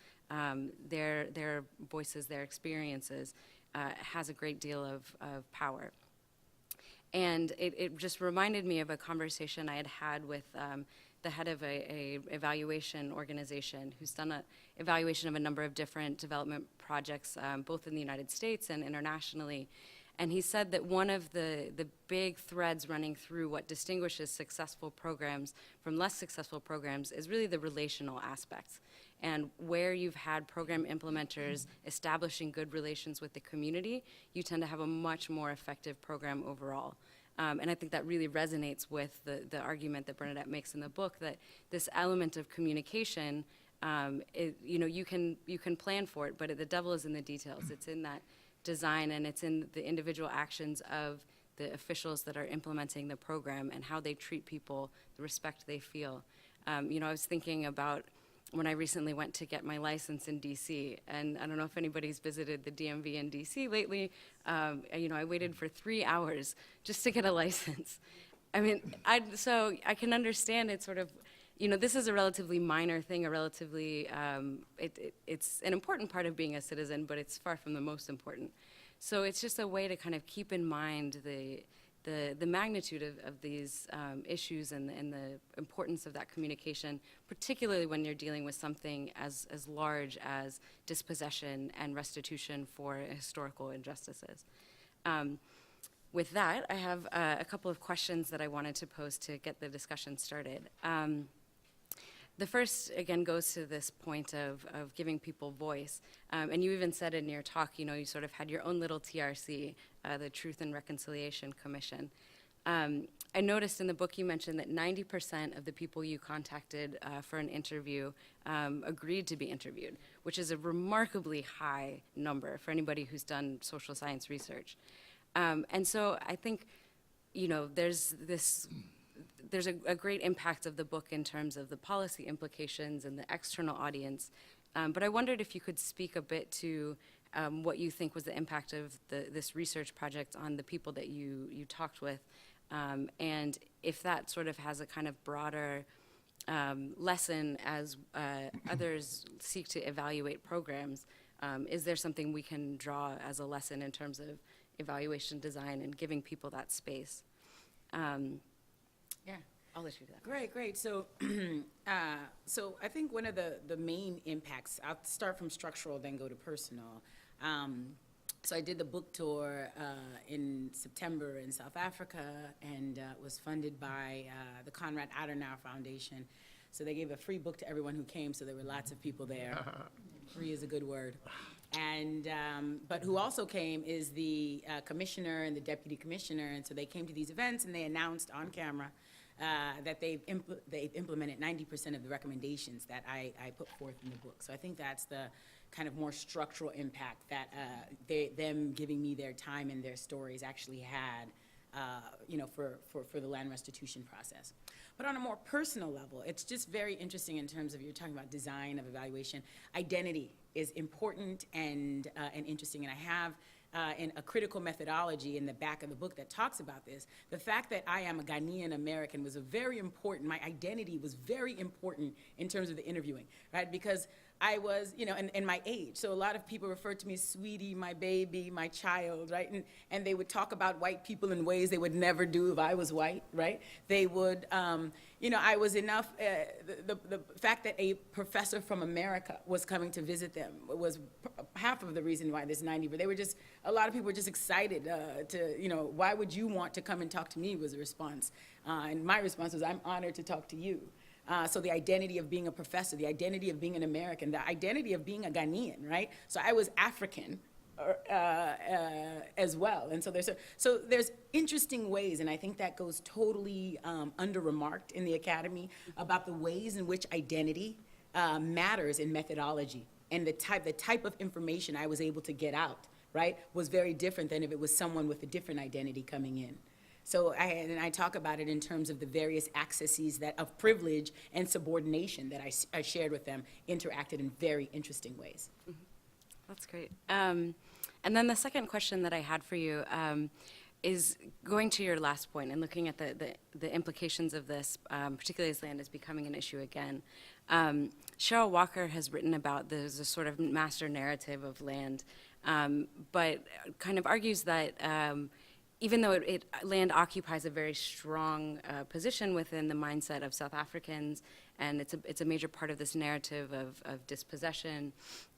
their voices, their experiences, has a great deal of power. And it just reminded me of a conversation I had with the head of a evaluation organization who's done an evaluation of a number of different development projects, both in the United States and internationally. And he said that one of the big threads running through what distinguishes successful programs from less successful programs is really the relational aspects. And where you've had program implementers establishing good relations with the community, you tend to have a much more effective program overall. And I think that really resonates with the argument that Bernadette makes in the book, that this element of communication, you can plan for it, but the devil is in the details. It's in that design, and it's in the individual actions of the officials that are implementing the program and how they treat people, the respect they feel. I was thinking about when I recently went to get my license in DC, and I don't know if anybody's visited the DMV in DC lately. I waited for 3 hours just to get a license. I mean, so I can understand it sort of, this is a relatively minor thing, it's an important part of being a citizen, but it's far from the most important. So it's just a way to kind of keep in mind the magnitude of these issues and the importance of that communication, particularly when you're dealing with something as large as dispossession and restitution for historical injustices. With that, I have a couple of questions that I wanted to pose to get the discussion started. The first, again, goes to this point of giving people voice. And you even said in your talk, you sort of had your own little TRC, the Truth and Reconciliation Commission. I noticed in the book you mentioned that 90% of the people you contacted for an interview agreed to be interviewed, which is a remarkably high number for anybody who's done social science research. And so I think, there's a great impact of the book in terms of the policy implications and the external audience. But I wondered if you could speak a bit to what you think was the impact of this research project on the people that you talked with, and if that sort of has a kind of broader lesson as others seek to evaluate programs. Is there something we can draw as a lesson in terms of evaluation design and giving people that space? Yeah, I'll let you do that. Great. So, so I think one of the main impacts, I'll start from structural, then go to personal. So I did the book tour in September in South Africa, and it was funded by the Konrad Adenauer Foundation. So they gave a free book to everyone who came, so there were lots of people there. Free is a good word. And, but who also came is the commissioner and the deputy commissioner, and so they came to these events and they announced on camera that they've implemented 90% of the recommendations that I put forth in the book. So I think that's the kind of more structural impact that them giving me their time and their stories actually had, for the land restitution process. But on a more personal level, it's just very interesting in terms of, you're talking about design of evaluation. Identity is important and interesting, and I have in a critical methodology in the back of the book that talks about this. The fact that I am a Ghanaian American was very important. My identity was very important in terms of the interviewing, right? Because I was, and my age. So a lot of people referred to me as sweetie, my baby, my child, right? And they would talk about white people in ways they would never do if I was white, right? They would, I was enough, the fact that a professor from America was coming to visit them was half of the reason why this 90, but they were just, a lot of people were just excited to, why would you want to come and talk to me, was the response. And my response was, I'm honored to talk to you. So the identity of being a professor, the identity of being an American, the identity of being a Ghanaian, right? So I was African, as well. And so there's interesting ways, and I think that goes totally under-remarked in the academy about the ways in which identity matters in methodology. And the type of information I was able to get out, right, was very different than if it was someone with a different identity coming in. So I talk about it in terms of the various accesses of privilege and subordination that I shared with them interacted in very interesting ways. That's great. And then the second question that I had for you is going to your last point and looking at the implications of this, particularly as land is becoming an issue again. Cheryl Walker has written about the sort of master narrative of land, but kind of argues that even though land occupies a very strong position within the mindset of South Africans, and it's a major part of this narrative of dispossession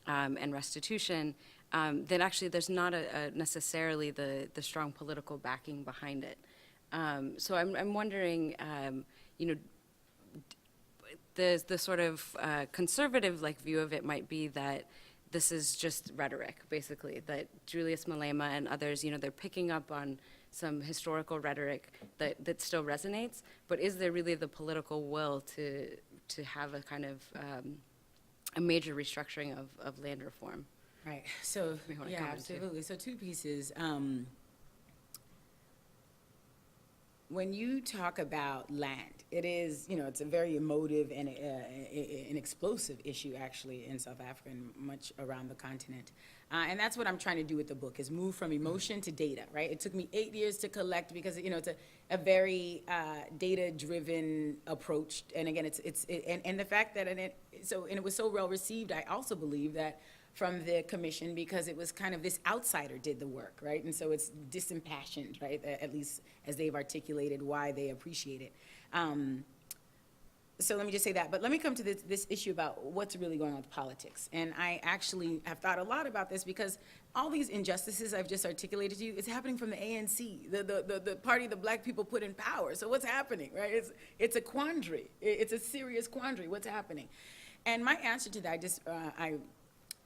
and restitution, that actually there's not necessarily the strong political backing behind it. So I'm wondering, the sort of conservative view of it might be that this is just rhetoric, basically, that Julius Malema and others, they're picking up on some historical rhetoric that still resonates, but is there really the political will to have a kind of a major restructuring of land reform? Right. So, yeah, absolutely. So 2 pieces. When you talk about land, it is, it's a very emotive and an explosive issue, actually, in South Africa and much around the continent. And that's what I'm trying to do with the book, is move from emotion to data, right? It took me 8 years to collect because, it's a very data-driven approach. And again, and the fact that, and it was so well received, I also believe that from the commission, because it was kind of this outsider did the work, right? And so it's disimpassioned, right? At least as they've articulated why they appreciate it. So let me just say that. But let me come to this issue about what's really going on with politics. And I actually have thought a lot about this because all these injustices I've just articulated to you is happening from the ANC, the party the black people put in power. So what's happening, right? It's a quandary. It's a serious quandary. What's happening? And my answer to that,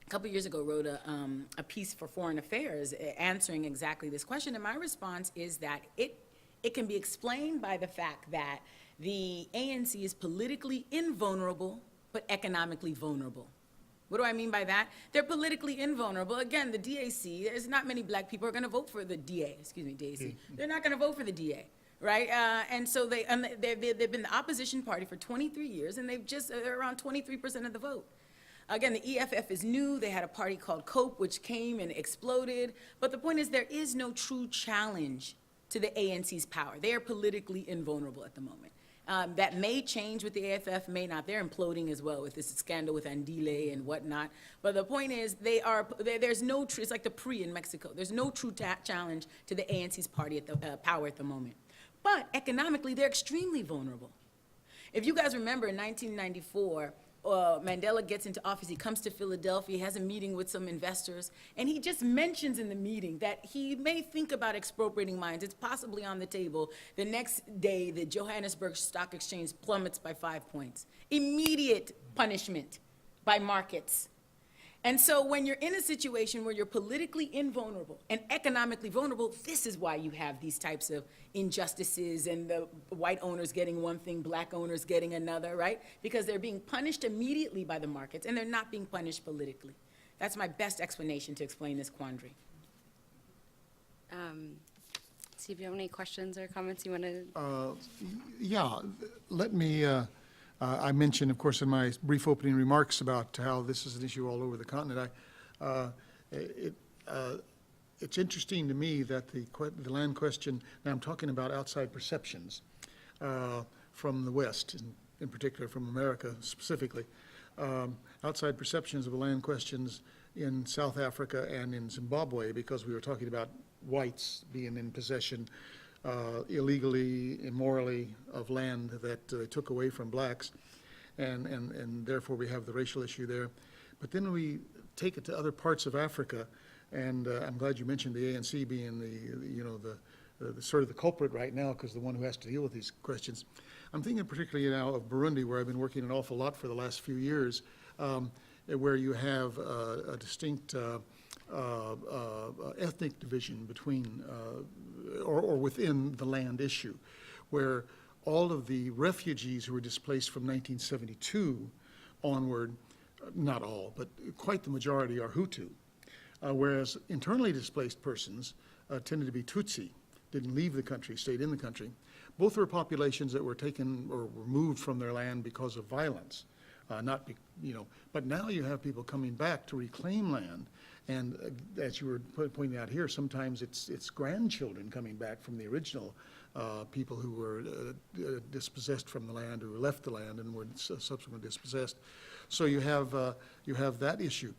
a couple years ago wrote a piece for Foreign Affairs answering exactly this question. And my response is that it can be explained by the fact that the ANC is politically invulnerable, but economically vulnerable. What do I mean by that? They're politically invulnerable. Again, the DAC, there's not many black people who are going to vote for the DA, DAC. They're not going to vote for the DA, right? And so they've been the opposition party for 23 years, and they're around 23% of the vote. Again, the EFF is new. They had a party called COPE, which came and exploded. But the point is, there is no true challenge to the ANC's power. They are politically invulnerable at the moment. That may change with the AFF, may not. They're imploding as well with this scandal with Andile and whatnot. But the point is, there's no true, it's like the PRI in Mexico. There's no true challenge to the ANC's party at the power at the moment. But economically, they're extremely vulnerable. If you guys remember, in 1994, Mandela gets into office, he comes to Philadelphia, he has a meeting with some investors, and he just mentions in the meeting that he may think about expropriating mines. It's possibly on the table. The next day, the Johannesburg Stock Exchange plummets by 5 points. Immediate punishment by markets. And so when you're in a situation where you're politically invulnerable and economically vulnerable, this is why you have these types of injustices and the white owners getting one thing, black owners getting another, right? Because they're being punished immediately by the markets and they're not being punished politically. That's my best explanation to explain this quandary. Steve, do you have any questions or comments you want to? Yeah, let me, I mentioned, of course, in my brief opening remarks about how this is an issue all over the continent. It's interesting to me that the land question, now I'm talking about outside perceptions from the West, in particular from America specifically, outside perceptions of the land questions in South Africa and in Zimbabwe, because we were talking about whites being in possession illegally, immorally, of land that they took away from blacks, and therefore we have the racial issue there. But then we take it to other parts of Africa, and I'm glad you mentioned the ANC being the sort of the culprit right now, because the one who has to deal with these questions. I'm thinking particularly now of Burundi, where I've been working an awful lot for the last few years, where you have a distinct ethnic division between, or within the land issue, where all of the refugees who were displaced from 1972 onward, not all, but quite the majority are Hutu, whereas internally displaced persons tended to be Tutsi, didn't leave the country, stayed in the country. Both were populations that were taken or removed from their land because of violence, but now you have people coming back to reclaim land. And as you were pointing out here, sometimes it's grandchildren coming back from the original people who were dispossessed from the land, who left the land and were subsequently dispossessed. So you have that issue,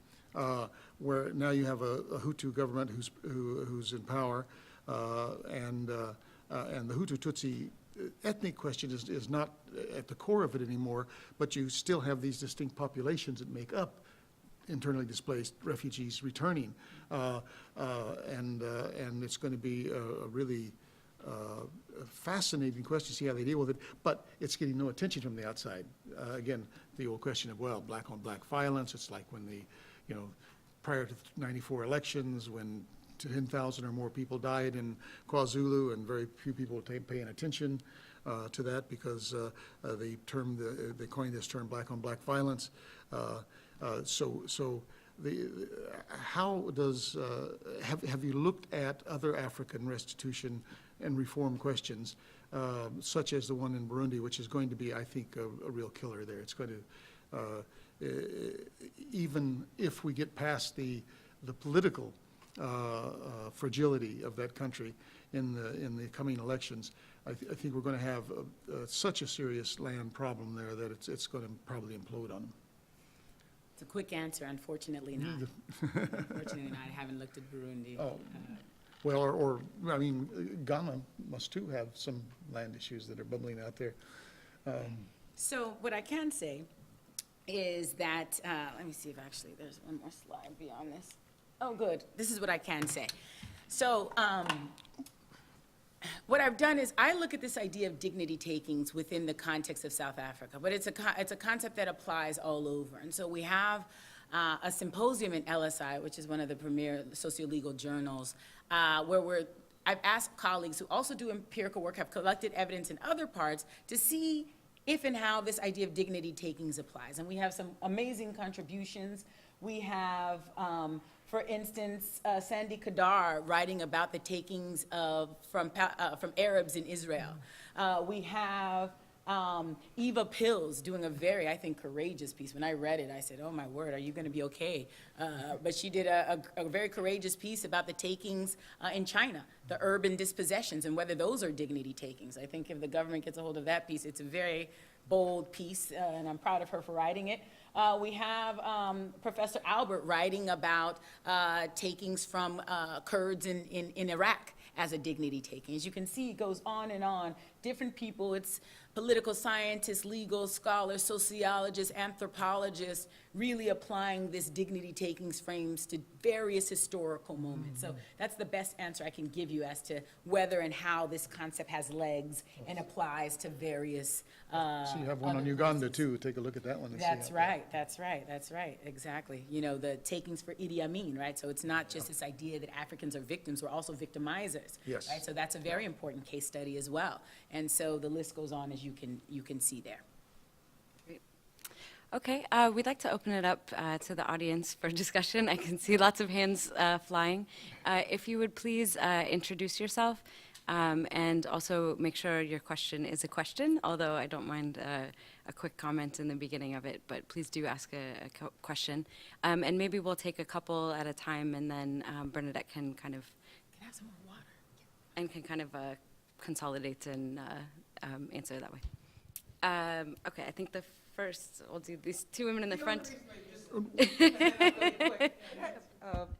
where now you have a Hutu government who's in power, and the Hutu-Tutsi ethnic question is not at the core of it anymore, but you still have these distinct populations that make up internally displaced refugees returning, and it's going to be a really fascinating question to see how they deal with it, but it's getting no attention from the outside. Again, the old question of, well, black on black violence, it's like when prior to the 94 elections, when 10,000 or more people died in KwaZulu, and very few people were paying attention to that because they coined this term black on black violence. How does, have you looked at other African restitution and reform questions, such as the one in Burundi, which is going to be, I think, a real killer there? It's going to, even if we get past the political fragility of that country in the coming elections, I think we're going to have such a serious land problem there that it's going to probably implode on them. It's a quick answer, unfortunately not. Unfortunately not. I haven't looked at Burundi. Oh. Well, I mean, Ghana must too have some land issues that are bubbling out there. So what I can say is that, let me see if actually there's one more slide beyond this. Oh, good. This is what I can say. So what I've done is I look at this idea of dignity takings within the context of South Africa, but it's a concept that applies all over. And so we have a symposium in LSI, which is one of the premier socio-legal journals, where I've asked colleagues who also do empirical work, have collected evidence in other parts, to see if and how this idea of dignity takings applies. And we have some amazing contributions. We have, for instance, Sandy Kadar writing about the takings from Arabs in Israel. We have Eva Pills doing a very, I think, courageous piece. When I read it, I said, oh my word, are you going to be okay? But she did a very courageous piece about the takings in China, the urban dispossessions, and whether those are dignity takings. I think if the government gets a hold of that piece, it's a very bold piece, and I'm proud of her for writing it. We have Professor Albert writing about takings from Kurds in Iraq as a dignity taking. As you can see, it goes on and on. Different people, it's political scientists, legal scholars, sociologists, anthropologists, really applying this dignity takings frames to various historical moments. So that's the best answer I can give you as to whether and how this concept has legs and applies to various So you have one on Uganda too. Take a look at that one. And That's see right, exactly. You know, the takings for Idi Amin, right? So it's not just this idea that Africans are victims, we're also victimizers. Yes. Right? So that's a very important case study as well. And so the list goes on, as you can see there. Great. Okay, we'd like to open it up to the audience for discussion. I can see lots of hands flying. If you would please introduce yourself and also make sure your question is a question, although I don't mind a quick comment in the beginning of it, but please do ask a question. And maybe we'll take a couple at a time, and then Bernadette can kind of Can I have some more water? and can kind of consolidate and answer that way. Okay, I think the first, we'll do these two women in the front.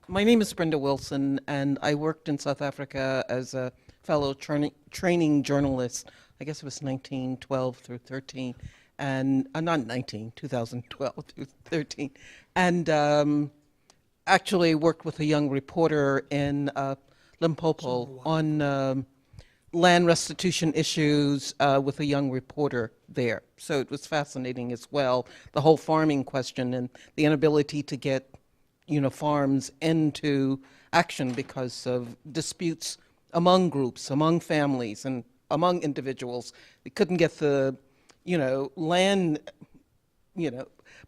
My name is Brenda Wilson, and I worked in South Africa as a fellow training journalist. I guess it was 1912 through 13, and not 2012 through 13, and actually worked with a young reporter in Limpopo on land restitution issues with a young reporter there. So it was fascinating as well, the whole farming question and the inability to get farms into action because of disputes among groups, among families, and among individuals. They couldn't get the, land,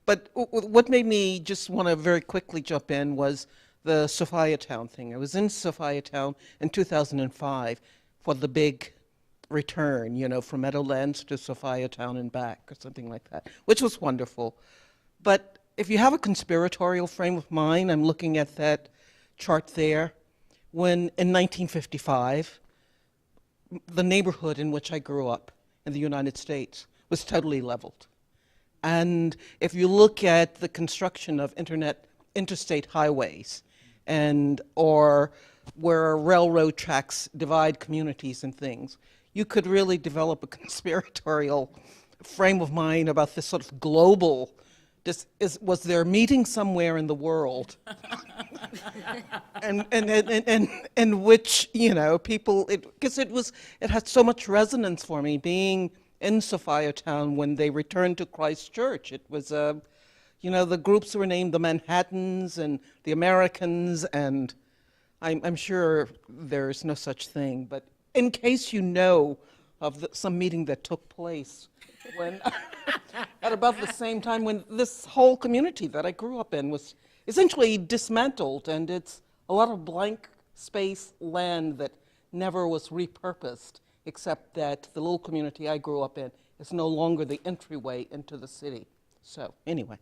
But what made me just want to very quickly jump in was the Sophiatown thing. I was in Sophiatown in 2005 for the big return, from Meadowlands to Sophiatown and back, or something like that, which was wonderful. But if you have a conspiratorial frame of mind, I'm looking at that chart there, when in 1955, the neighborhood in which I grew up in the United States was totally leveled. And if you look at the construction of interstate highways or where railroad tracks divide communities and things, you could really develop a conspiratorial frame of mind about this sort of global, was there a meeting somewhere in the world and which, people, because it had so much resonance for me being in Sophiatown when they returned to Christchurch. It was, the groups were named the Manhattans and the Americans, and I'm sure there's no such thing, but in case you know of some meeting that took place when, at about the same time when this whole community that I grew up in was essentially dismantled, and it's a lot of blank space land that never was repurposed, except that the little community I grew up in is no longer the entryway into the city. So anyway.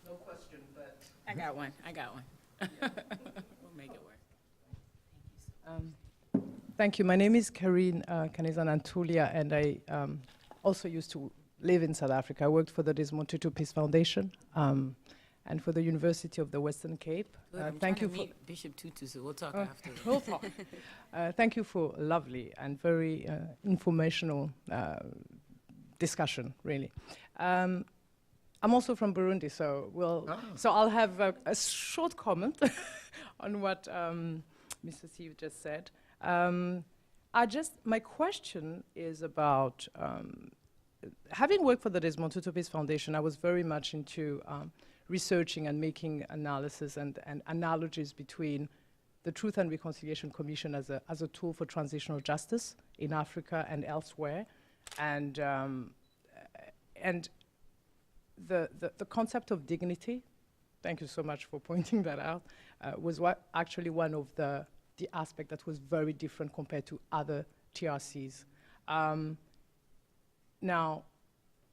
No question, but I got one. We'll make it work. Thank you. My name is Karine Kanizan Antulia, and I also used to live in South Africa. I worked for the Desmond Tutu Peace Foundation and for the University of the Western Cape. Thank you for Bishop Tutu, so we'll talk after. We'll talk. Thank you for a lovely and very informational discussion, really. I'm also from Burundi, so so I'll have a short comment on what Mr. Steve just said. My question is about, having worked for the Desmond Tutu Peace Foundation, I was very much into researching and making analysis and analogies between the Truth and Reconciliation Commission as a tool for transitional justice in Africa and elsewhere, and the concept of dignity. Thank you so much for pointing that out. Was actually one of the aspect that was very different compared to other TRCs. Now,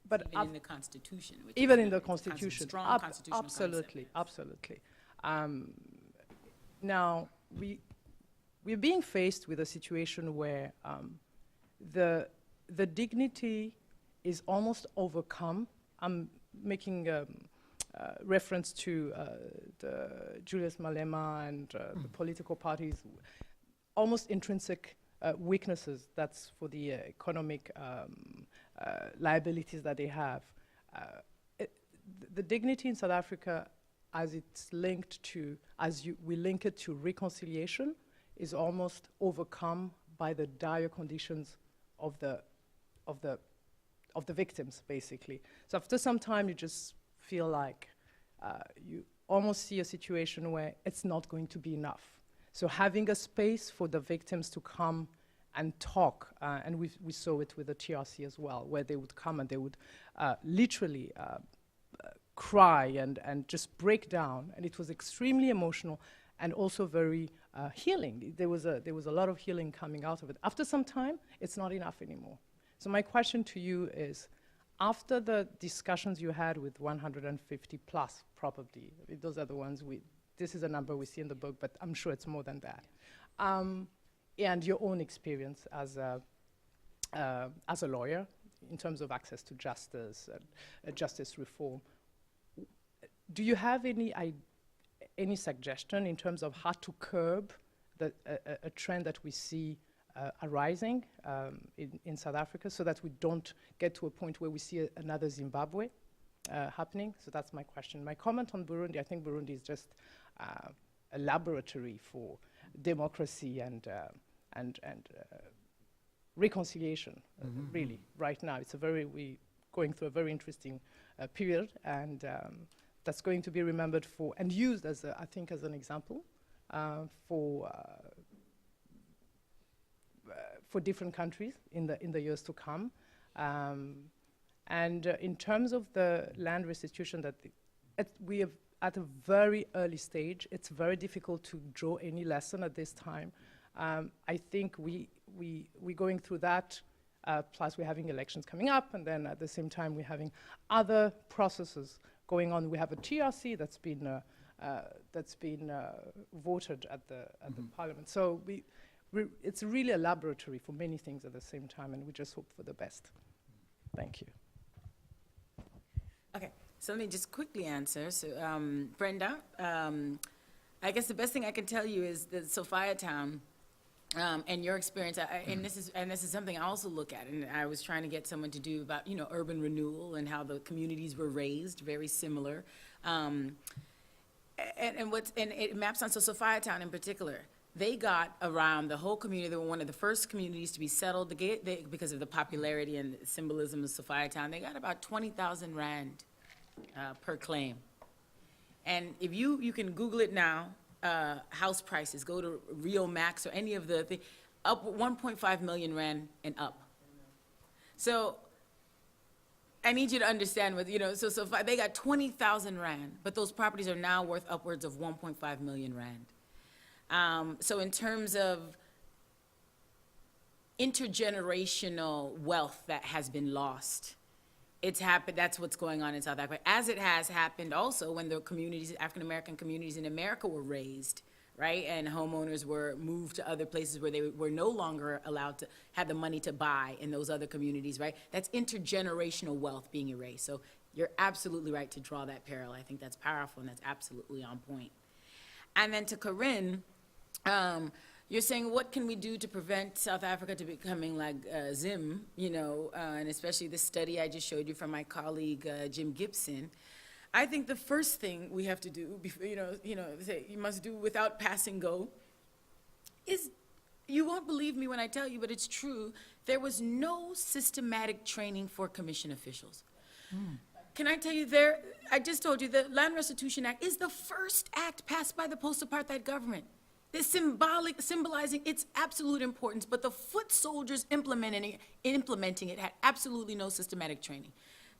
but even in the Constitution. Even in the Constitution, strong constitutional absolutely, absolutely. Now, we're being faced with a situation where the dignity is almost overcome. I'm making reference to the Julius Malema and the political parties' almost intrinsic weaknesses. That's for the economic liabilities that they have. The dignity in South Africa, as it's linked to, we link it to reconciliation, is almost overcome by the dire conditions of the victims, basically. So after some time, you just feel like you almost see a situation where it's not going to be enough. So having a space for the victims to come and talk, and we saw it with the TRC as well, where they would come and they would literally cry and just break down, and it was extremely emotional and also very healing. There was a lot of healing coming out of it. After some time, it's not enough anymore. So my question to you is, after the discussions you had with 150 plus, probably, those are the ones this is a number we see in the book, but I'm sure it's more than that. And your own experience as a lawyer in terms of access to justice and justice reform, do you have any suggestion in terms of how to curb a trend that we see arising in South Africa, so that we don't get to a point where we see another Zimbabwe happening? So that's my question. My comment on Burundi, I think Burundi is just a laboratory for democracy and reconciliation, really, right now. It's a very, going through a very interesting period, and that's going to be remembered for and used as, I think, as an example for different countries in the years to come. In terms of the land restitution, we have at a very early stage. It's very difficult to draw any lesson at this time. I think we're going through that. Plus, we're having elections coming up, and then at the same time, we're having other processes going on. We have a TRC that's been voted at the Parliament. So it's really a laboratory for many things at the same time, and we just hope for the best. Thank you. Okay, so let me just quickly answer. So, Brenda, I guess the best thing I can tell you is that Sophiatown, and your experience, and this is something I also look at, and I was trying to get someone to do about, urban renewal and how the communities were raised, very similar. And it maps on, so Sophiatown in particular, they got around the whole community. They were one of the first communities to be settled because of the popularity and symbolism of Sophiatown. They got about 20,000 Rand per claim. And if you can Google it now, house prices, go to Rio Max or any of the up 1.5 million Rand and up. So I need you to understand what, so they got 20,000 Rand, but those properties are now worth upwards of 1.5 million Rand. So in terms of intergenerational wealth that has been lost, it's happened. That's what's going on in South Africa, as it has happened also when the communities, African-American communities in America were raised, right? And homeowners were moved to other places where they were no longer allowed to have the money to buy in those other communities, right? That's intergenerational wealth being erased. So you're absolutely right to draw that parallel. I think that's powerful, and that's absolutely on point. And then to Corinne, you're saying, what can we do to prevent South Africa to becoming like Zim, and especially the study I just showed you from my colleague, Jim Gibson. I think the first thing we have to do, before, say you must do without passing go, is, you won't believe me when I tell you, but it's true, there was no systematic training for commission officials. Can I tell you I just told you, the Land Restitution Act is the first act passed by the post-apartheid government. It's symbolizing its absolute importance, but the foot soldiers implementing it had absolutely no systematic training.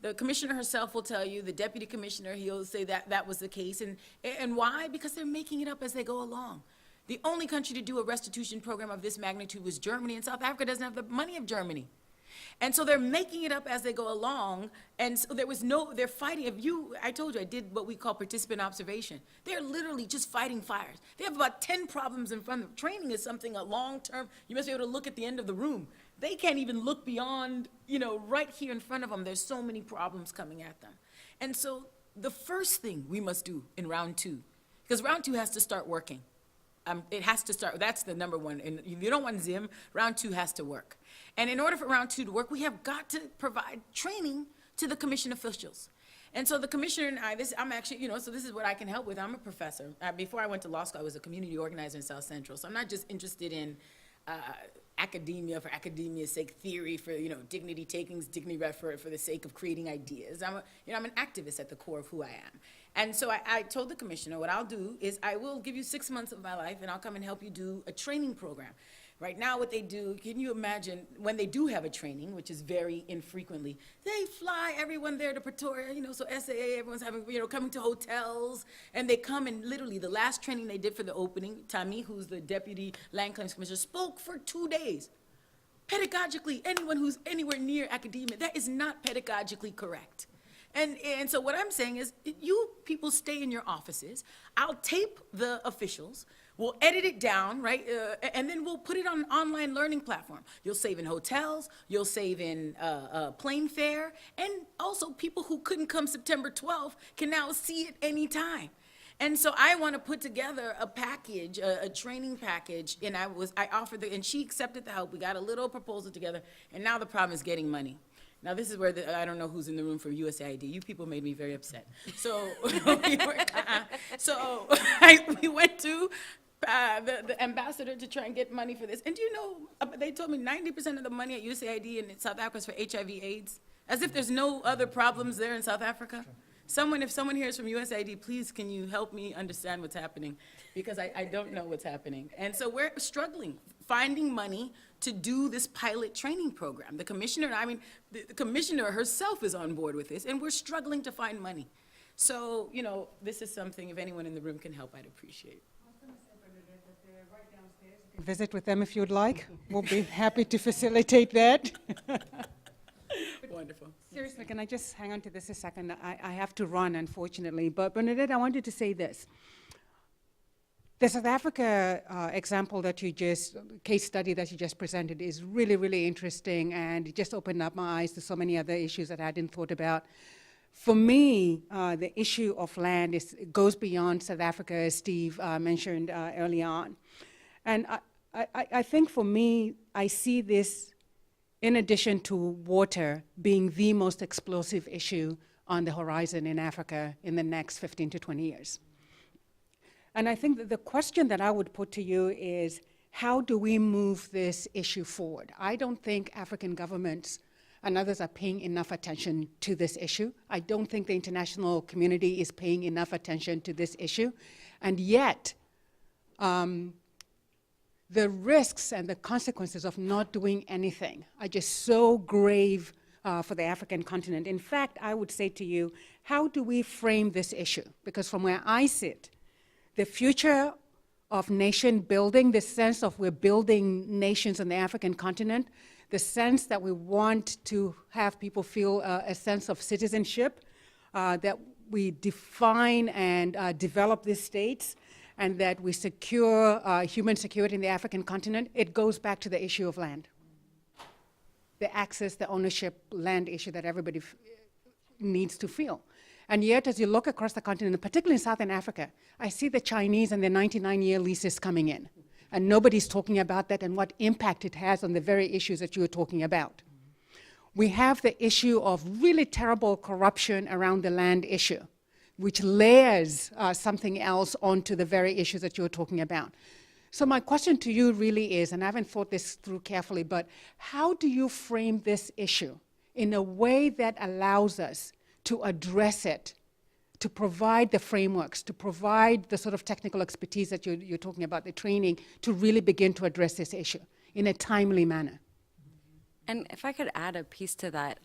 The commissioner herself will tell you, the deputy commissioner, he'll say that was the case. And why? Because they're making it up as they go along. The only country to do a restitution program of this magnitude was Germany, and South Africa doesn't have the money of Germany. And so they're making it up as they go along, and so they're fighting. I told you, I did what we call participant observation. They're literally just fighting fires. They have about 10 problems in front of them. Training is something, a long-term, you must be able to look at the end of the room. They can't even look beyond, right here in front of them. There's so many problems coming at them. And so the first thing we must do in round 2, because round 2 has to start working. It has to start, that's the number one. And if you don't want Zim, round 2 has to work. And in order for round 2 to work, we have got to provide training to the commission officials. And so the commissioner and I'm actually, so this is what I can help with. I'm a professor. Before I went to law school, I was a community organizer in South Central. So I'm not just interested in academia for academia's sake, theory for, dignity takings, dignity for the sake of creating ideas. I'm an activist at the core of who I am. And so I told the commissioner, what I'll do is I will give you 6 months of my life, and I'll come and help you do a training program. Right now, what they do, can you imagine, when they do have a training, which is very infrequently, they fly everyone there to Pretoria, so SAA, everyone's having, coming to hotels, and they come, and literally the last training they did for the opening, Tami, who's the deputy land claims commissioner, spoke for 2 days. Pedagogically, anyone who's anywhere near academia, that is not pedagogically correct. And so what I'm saying is, you people stay in your offices. I'll tape the officials. We'll edit it down, right? And then we'll put it on an online learning platform. You'll save in hotels. You'll save in plane fare. And also, people who couldn't come September 12th can now see it anytime. And so I want to put together a package, a training package, and I offered and she accepted the help. We got a little proposal together, and now the problem is getting money. Now, this is where I don't know who's in the room from USAID. You people made me very upset. So we went to the ambassador to try and get money for this. And do you know, they told me 90% of the money at USAID in South Africa is for HIV/AIDS. As if there's no other problems there in South Africa. If someone here is from USAID, please can you help me understand what's happening? Because I don't know what's happening. And so we're struggling, finding money to do this pilot training program. The commissioner, the commissioner herself is on board with this, and we're struggling to find money. So, this is something, if anyone in the room can help, I'd appreciate. Visit with them if you'd like. We'll be happy to facilitate that. Wonderful. Seriously, can I just hang on to this a second? I have to run, unfortunately. But Bernadette, I wanted to say this. The South Africa case study that you just presented is really, really interesting, and it just opened up my eyes to so many other issues that I hadn't thought about. For me, the issue of land goes beyond South Africa, as Steve mentioned early on. And I think for me, I see this, in addition to water, being the most explosive issue on the horizon in Africa in the next 15 to 20 years. And I think that the question that I would put to you is, how do we move this issue forward? I don't think African governments and others are paying enough attention to this issue. I don't think the international community is paying enough attention to this issue. And yet, the risks and the consequences of not doing anything are just so grave for the African continent. In fact, I would say to you, how do we frame this issue? Because from where I sit, the future of nation building, the sense of we're building nations on the African continent, the sense that we want to have people feel a sense of citizenship, that we define and develop these states, and that we secure human security in the African continent, it goes back to the issue of land. The access, the ownership, land issue that everybody needs to feel. And yet, as you look across the continent, particularly in Southern Africa, I see the Chinese and their 99-year leases coming in. And nobody's talking about that and what impact it has on the very issues that you were talking about. We have the issue of really terrible corruption around the land issue, which layers something else onto the very issues that you were talking about. So my question to you really is, and I haven't thought this through carefully, but how do you frame this issue in a way that allows us to address it, to provide the frameworks, to provide the sort of technical expertise that you're talking about, the training, to really begin to address this issue in a timely manner? And if I could add a piece to that,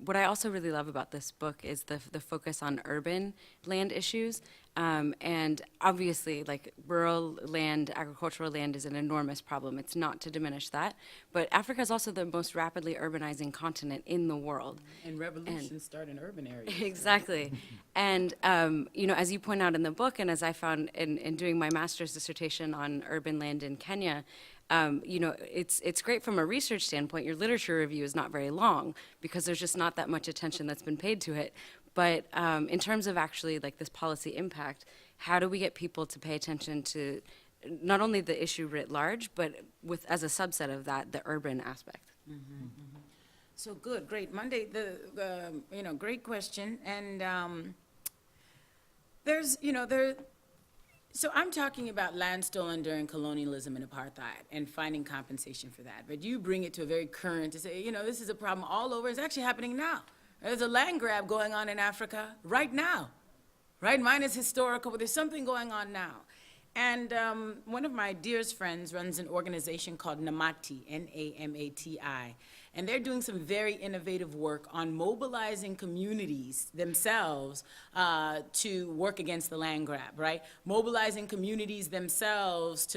what I also really love about this book is the focus on urban land issues. And obviously, like, rural land, agricultural land is an enormous problem. It's not to diminish that. But Africa is also the most rapidly urbanizing continent in the world. And revolutions start in urban areas. Exactly. And, as you point out in the book, and as I found in doing my master's dissertation on urban land in Kenya, it's great from a research standpoint. Your literature review is not very long because there's just not that much attention that's been paid to it. But in terms of actually like this policy impact, how do we get people to pay attention to not only the issue writ large, but as a subset of that, the urban aspect? Mm-hmm, mm-hmm. So good, great. Monday, great question. And so I'm talking about land stolen during colonialism and apartheid and finding compensation for that. But you bring it to a very current to say, this is a problem all over. It's actually happening now. There's a land grab going on in Africa right now, right? Mine is historical, but there's something going on now. And one of my dearest friends runs an organization called NAMATI, N-A-M-A-T-I. And they're doing some very innovative work on mobilizing communities themselves to work against the land grab, right? Mobilizing communities themselves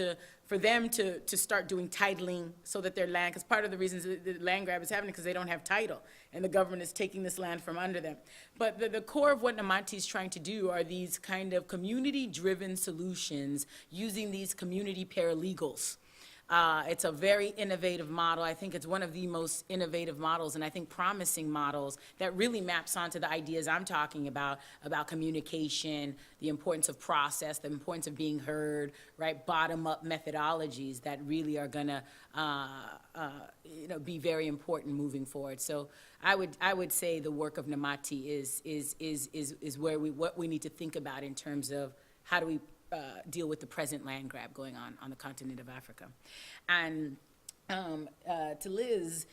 for them to start doing titling so that their land, because part of the reasons the land grab is happening because they don't have title and the government is taking this land from under them. But the core of what NAMATI is trying to do are these kind of community-driven solutions using these community paralegals. It's a very innovative model. I think it's one of the most innovative models, and I think promising models that really maps onto the ideas I'm talking about communication, the importance of process, the importance of being heard, right? Bottom-up methodologies that really are gonna, be very important moving forward. So I would say the work of NAMATI is where what we need to think about in terms of how do we deal with the present land grab going on the continent of Africa. And to Liz,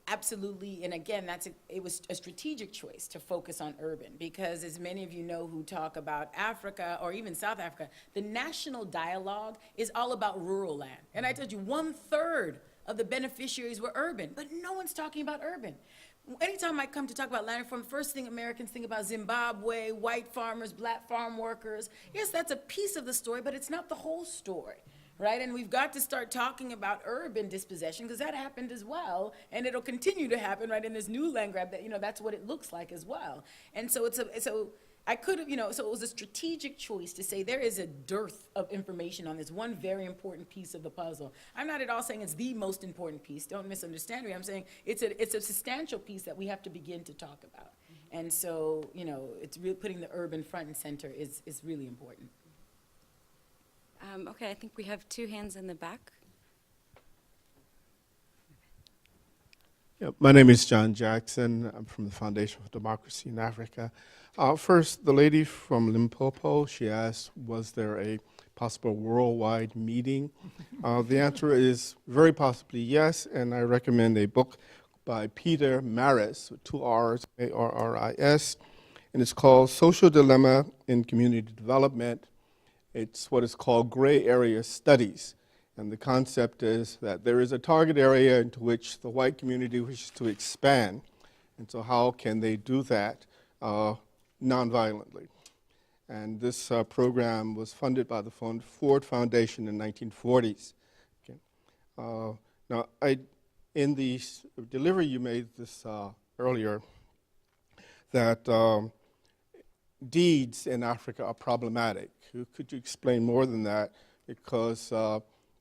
Absolutely, and again, it was a strategic choice to focus on urban, because as many of you know who talk about Africa or even South Africa, the national dialogue is all about rural land. And I told you, 1/3 of the beneficiaries were urban, but no one's talking about urban. Anytime I come to talk about land reform, first thing Americans think about Zimbabwe, white farmers, black farm workers. Yes, that's a piece of the story, but it's not the whole story. Right, and we've got to start talking about urban dispossession, because that happened as well, and it'll continue to happen, right, in this new land grab that, that's what it looks like as well. And so I could have, so it was a strategic choice to say there is a dearth of information on this one very important piece of the puzzle. I'm not at all saying it's the most important piece, don't misunderstand me, I'm saying it's a substantial piece that we have to begin to talk about. And so, it's really putting the urban front and center is really important. Okay, I think we have two hands in the back. Yeah, my name is John Jackson. I'm from the Foundation for Democracy in Africa. First, the lady from Limpopo, she asked, was there a possible worldwide meeting? The answer is very possibly yes, and I recommend a book by Peter Marris, with 2 R's, A-R-R-I-S, and it's called Social Dilemma in Community Development. It's what is called gray area studies. And the concept is that there is a target area into which the white community wishes to expand. And so how can they do that nonviolently? And this program was funded by the Ford Foundation in the 1940s. Okay. Now, in the delivery you made this earlier, that deeds in Africa are problematic. Could you explain more than that? Because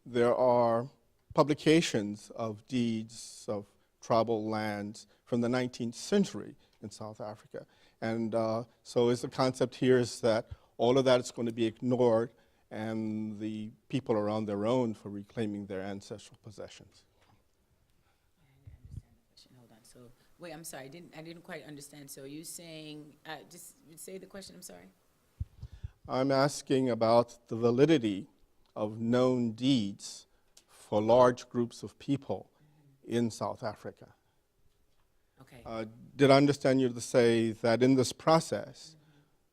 there are publications of deeds of tribal lands from the 19th century in South Africa. And so is the concept here is that all of that is going to be ignored and the people are on their own for reclaiming their ancestral possessions? Hold on. So, wait, I'm sorry. I didn't quite understand. So you saying, just say the question, I'm sorry. I'm asking about the validity of known deeds for large groups of people in South Africa. Okay. Did I understand you to say that in this process,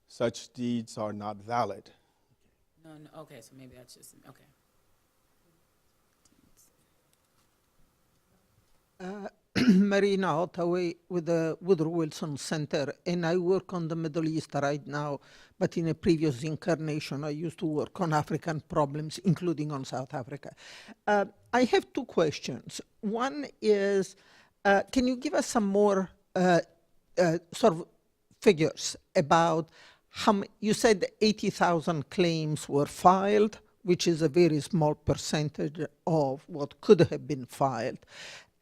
such deeds are not valid? No, okay, so maybe that's just, okay. Marina Ottaway with the Woodrow Wilson Center, and I work on the Middle East right now, but in a previous incarnation, I used to work on African problems, including on South Africa. I have 2 questions. One is, can you give us some more sort of figures about how you said 80,000 claims were filed, which is a very small percentage of what could have been filed.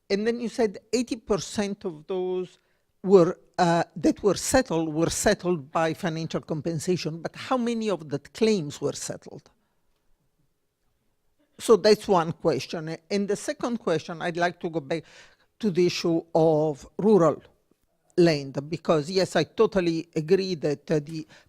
And then you said 80% of those were that were settled by financial compensation. But how many of the claims were settled? So that's one question. And the second question, I'd like to go back to the issue of rural land, because yes, I totally agree that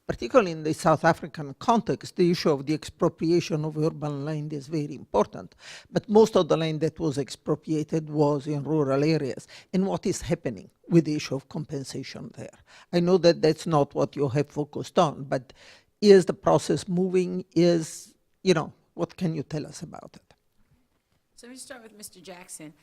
particularly in the South African context, the issue of the expropriation of urban land is very important. But most of the land that was expropriated was in rural areas. And what is happening with the issue of compensation there? I know that that's not what you have focused on, but is the process moving? What can you tell us about it? So let me start with Mr. Jackson.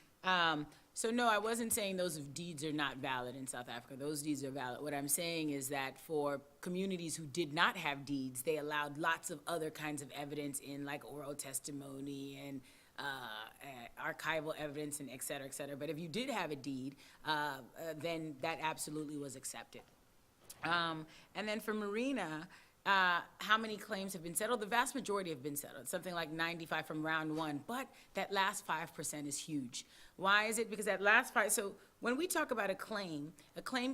So no, I wasn't saying those deeds are not valid in South Africa. Those deeds are valid. What I'm saying is that for communities who did not have deeds, they allowed lots of other kinds of evidence in, like oral testimony and archival evidence and et cetera, et cetera. But if you did have a deed, then that absolutely was accepted. And then for Marina, how many claims have been settled? The vast majority have been settled, something like 95 from round 1, but that last 5% is huge. Why is it? Because that last 5, so when we talk about a claim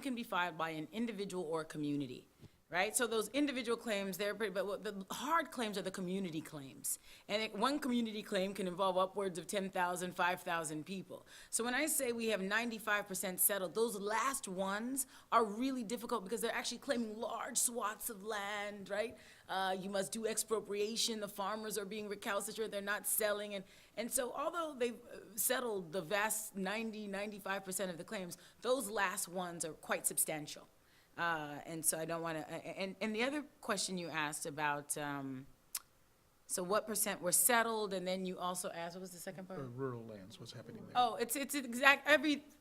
can be filed by an individual or a community, right? So those individual claims, they're pretty, but what the hard claims are the community claims. And one community claim can involve upwards of 10,000, 5,000 people. So when I say we have 95% settled, those last ones are really difficult because they're actually claiming large swaths of land, right? You must do expropriation, the farmers are being recalcitrant, they're not selling, and so although they've settled the vast 95% of the claims, those last ones are quite substantial. And so I don't want to, and the other question you asked about, so what percent were settled, and then you also asked, what was the second part? Rural lands, what's happening there? Oh, it's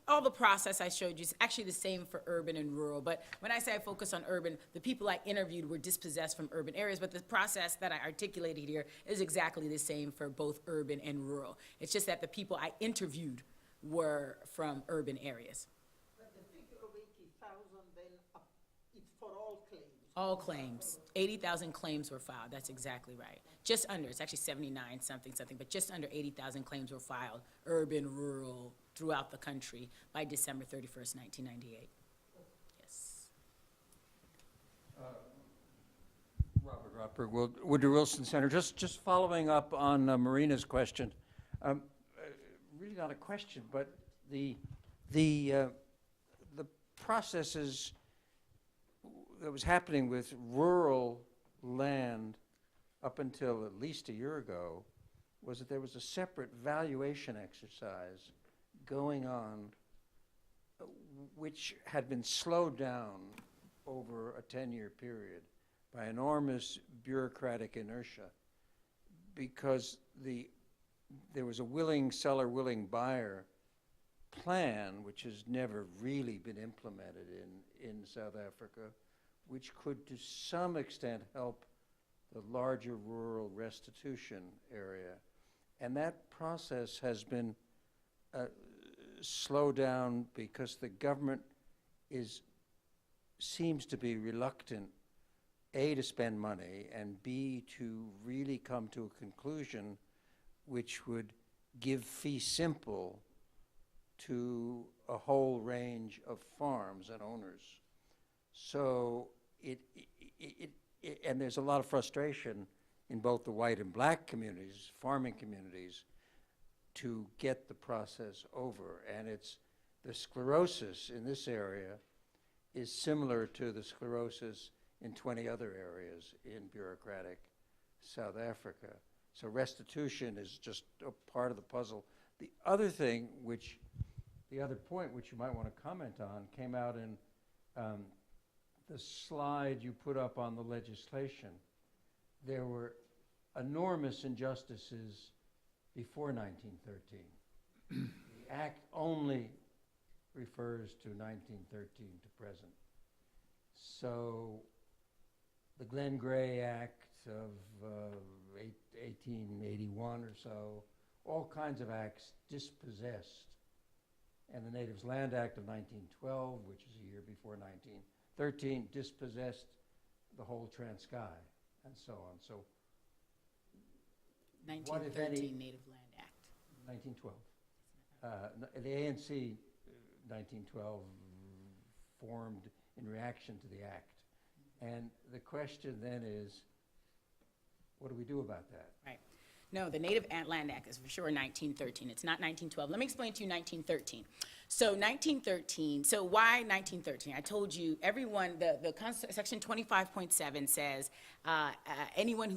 all the process I showed you is actually the same for urban and rural. But when I say I focus on urban, the people I interviewed were dispossessed from urban areas, but the process that I articulated here is exactly the same for both urban and rural. It's just that the people I interviewed were from urban areas. But the figure of 80,000 then, it's for all claims. All claims. 80,000 claims were filed. That's exactly right. Just under, it's actually 79 something, but just under 80,000 claims were filed, urban, rural, throughout the country by December 31st, 1998. Yes. Robert Rothberg, Woodrow Wilson Center. Just following up on Marina's question. Really not a question, but the processes that was happening with rural land up until at least a year ago was that there was a separate valuation exercise going on which had been slowed down over a 10-year period by enormous bureaucratic inertia because there was a willing seller, willing buyer plan which has never really been implemented in South Africa, which could to some extent help the larger rural restitution area. And that process has been slowed down because the government seems to be reluctant, A, to spend money, and B, to really come to a conclusion which would give fee simple to a whole range of farms and owners. So and there's a lot of frustration in both the white and black communities, farming communities, to get the process over. And it's the sclerosis in this area is similar to the sclerosis in 20 other areas in bureaucratic South Africa. So restitution is just a part of the puzzle. The other point which you might want to comment on came out in the slide you put up on the legislation. There were enormous injustices before 1913. The Act only refers to 1913 to present. So the Glenn Gray Act of 1881 or so, all kinds of acts dispossessed. And the Natives Land Act of 1912, which is a year before 1913, dispossessed the whole Transkei, and so on. So, what, if any, 1913 Native Land Act. 1912. The ANC 1912 formed in reaction to the act. And the question then is, what do we do about that? Right. No, the Native Land Act is for sure 1913. It's not 1912. Let me explain to you 1913. So 1913, so why 1913? I told you everyone, section 25.7 says anyone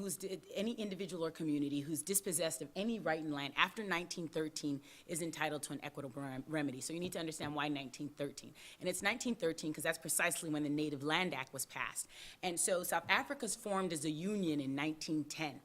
any individual or community who's dispossessed of any right in land after 1913 is entitled to an equitable remedy. So you need to understand why 1913. And it's 1913 because that's precisely when the Native Land Act was passed. And so South Africa's formed as a union in 1910.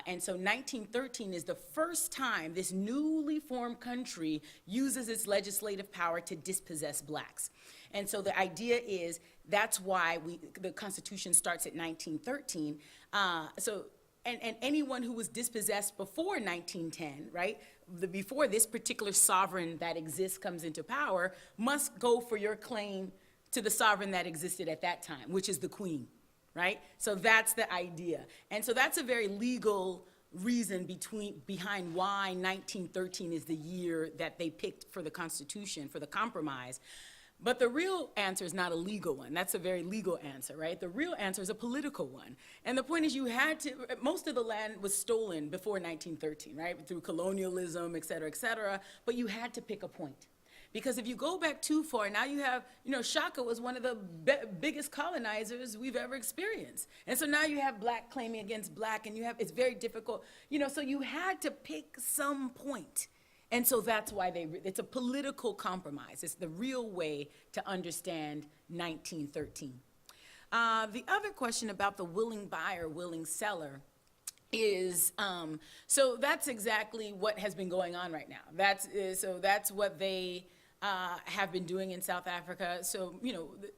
And so 1913 is the first time this newly formed country uses its legislative power to dispossess blacks. And so the idea is that's why the Constitution starts at 1913. And anyone who was dispossessed before 1910, right, before this particular sovereign that exists comes into power, must go for your claim to the sovereign that existed at that time, which is the Queen. Right? So that's the idea. And so that's a very legal reason behind why 1913 is the year that they picked for the Constitution, for the compromise. But the real answer is not a legal one. That's a very legal answer, right? The real answer is a political one. And the point is most of the land was stolen before 1913, right? Through colonialism, et cetera, but you had to pick a point. Because if you go back too far, now you have, Shaka was one of the biggest colonizers we've ever experienced. And so now you have black claiming against black, and it's very difficult, so you had to pick some point. And so that's why it's a political compromise. It's the real way to understand 1913. The other question about the willing buyer, willing seller is, so that's exactly what has been going on right now. That's what they have been doing in South Africa. So,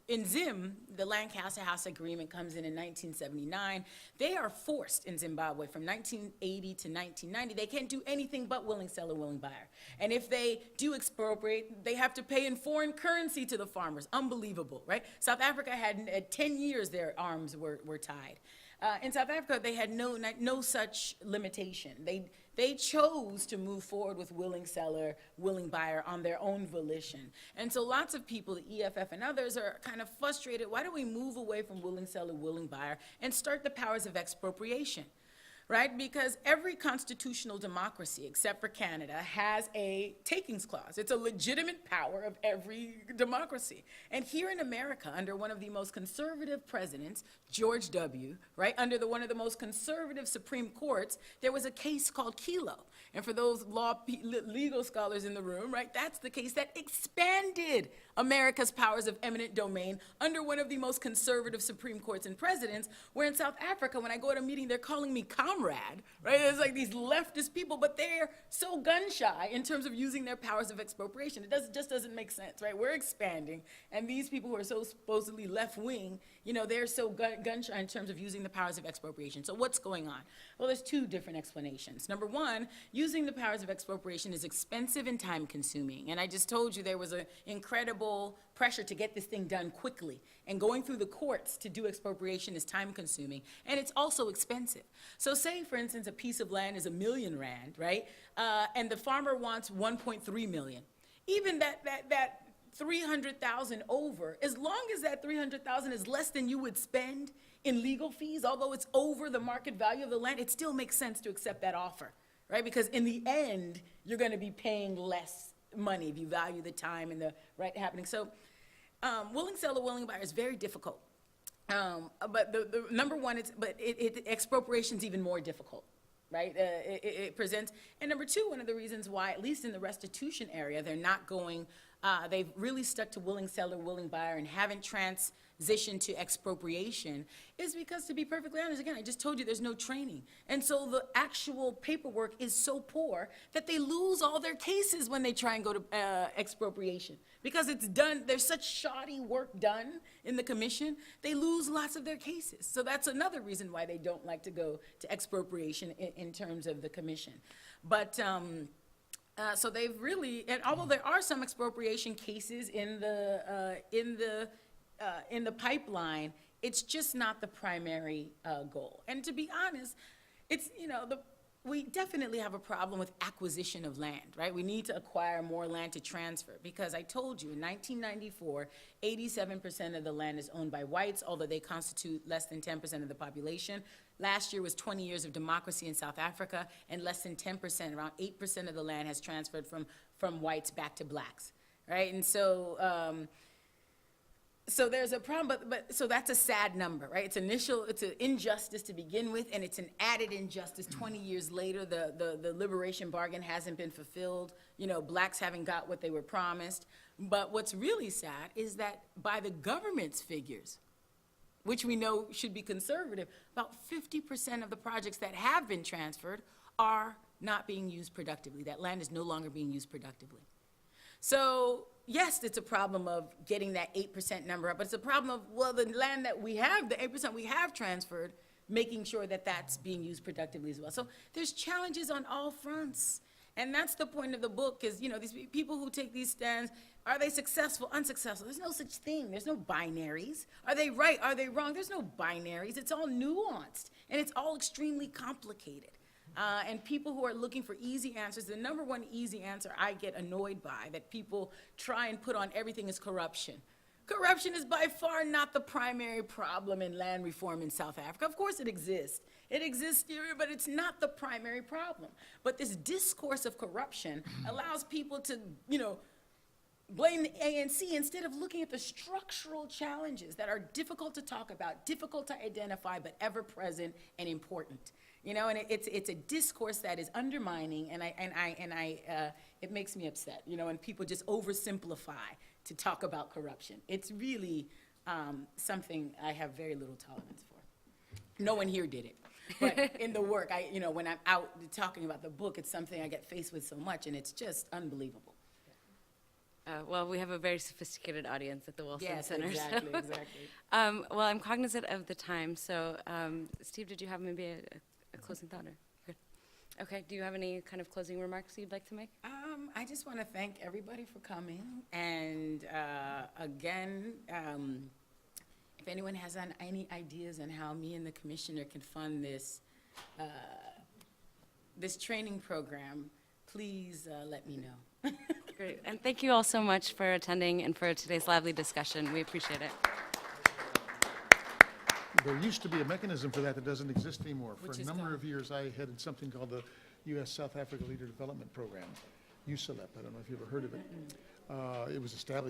in Zim, the Lancaster House Agreement comes in 1979. They are forced in Zimbabwe from 1980 to 1990. They can't do anything but willing seller, willing buyer. And if they do expropriate, they have to pay in foreign currency to the farmers. Unbelievable, right? South Africa had, at 10 years, their arms were tied. In South Africa, they had no such limitation. They chose to move forward with willing seller, willing buyer on their own volition. And so lots of people, the EFF and others, are kind of frustrated. Why don't we move away from willing seller, willing buyer and start the powers of expropriation? Right? Because every constitutional democracy, except for Canada, has a takings clause. It's a legitimate power of every democracy. And here in America, under one of the most conservative presidents, George W., right, under one of the most conservative Supreme Courts, there was a case called Kelo. And for those legal scholars in the room, right, that's the case that expanded America's powers of eminent domain under one of the most conservative Supreme Courts and presidents, where in South Africa, when I go to a meeting, they're calling me comrade, right? It's like these leftist people, but they're so gun-shy in terms of using their powers of expropriation. It just doesn't make sense, right? We're expanding, and these people who are so supposedly left-wing, they're so gun-shy in terms of using the powers of expropriation. So what's going on? Well, there's two different explanations. Number one, using the powers of expropriation is expensive and time-consuming. And I just told you there was an incredible pressure to get this thing done quickly. And going through the courts to do expropriation is time-consuming, and it's also expensive. So say, for instance, a piece of land is R1 million, right? And the farmer wants 1.3 million. Even that 300,000 over, as long as that 300,000 is less than you would spend in legal fees, although it's over the market value of the land, it still makes sense to accept that offer, right? Because in the end, you're going to be paying less money if you value the time and the right happening. So willing seller, willing buyer is very difficult. But the number one, expropriation is even more difficult, right? It presents, and number two, one of the reasons why, at least in the restitution area, they're not going, they've really stuck to willing seller, willing buyer, and haven't transitioned to expropriation, is because, to be perfectly honest, again, I just told you there's no training. And so the actual paperwork is so poor that they lose all their cases when they try and go to expropriation. Because it's done, there's such shoddy work done in the commission, they lose lots of their cases. So that's another reason why they don't like to go to expropriation in terms of the commission. But so they've really, and although there are some expropriation cases in the pipeline, it's just not the primary goal. And to be honest, it's, we definitely have a problem with acquisition of land, right? We need to acquire more land to transfer, because I told you in 1994, 87% of the land is owned by whites, although they constitute less than 10% of the population. Last year was 20 years of democracy in South Africa, and less than 10%, around 8% of the land has transferred from whites back to blacks, right? And so, so there's a problem, but so that's a sad number, right? It's an injustice to begin with, and it's an added injustice 20 years later. The liberation bargain hasn't been fulfilled. Blacks haven't got what they were promised. But what's really sad is that by the government's figures, which we know should be conservative, about 50% of the projects that have been transferred are not being used productively. That land is no longer being used productively. So yes, it's a problem of getting that 8% number up, but it's a problem of, well, the land that we have, the 8% we have transferred, making sure that that's being used productively as well. So there's challenges on all fronts. And that's the point of the book is, these people who take these stands, are they successful, unsuccessful? There's no such thing. There's no binaries. Are they right? Are they wrong? There's no binaries. It's all nuanced, and it's all extremely complicated. And people who are looking for easy answers, the number one easy answer I get annoyed by, that people try and put on everything, is corruption. Corruption is by far not the primary problem in land reform in South Africa. Of course it exists. It exists here, but it's not the primary problem. But this discourse of corruption allows people to, blame the ANC instead of looking at the structural challenges that are difficult to talk about, difficult to identify, but ever present and important. And it's a discourse that is undermining, and it makes me upset, when people just oversimplify to talk about corruption. It's really something I have very little tolerance for. No one here did it. But in the work, when I'm out talking about the book, it's something I get faced with so much, and it's just unbelievable. Well, we have a very sophisticated audience at the Wilson Yes, Center. exactly, so, exactly. Well, I'm cognizant of the time, so Steve, did you have maybe a closing thought? Or good. Okay. Do you have any kind of closing remarks you'd like to make? I just want to thank everybody for coming, and again, if anyone has any ideas on how me and the commissioner can fund this this training program, please let me know. Great. And thank you all so much for attending and for today's lively discussion. We appreciate it. There used to be a mechanism for that doesn't exist anymore. For Which a is number gone. of years, I headed something called the U.S. South Africa Leader Development Program, USALEP. I don't know if you ever heard of it. It was established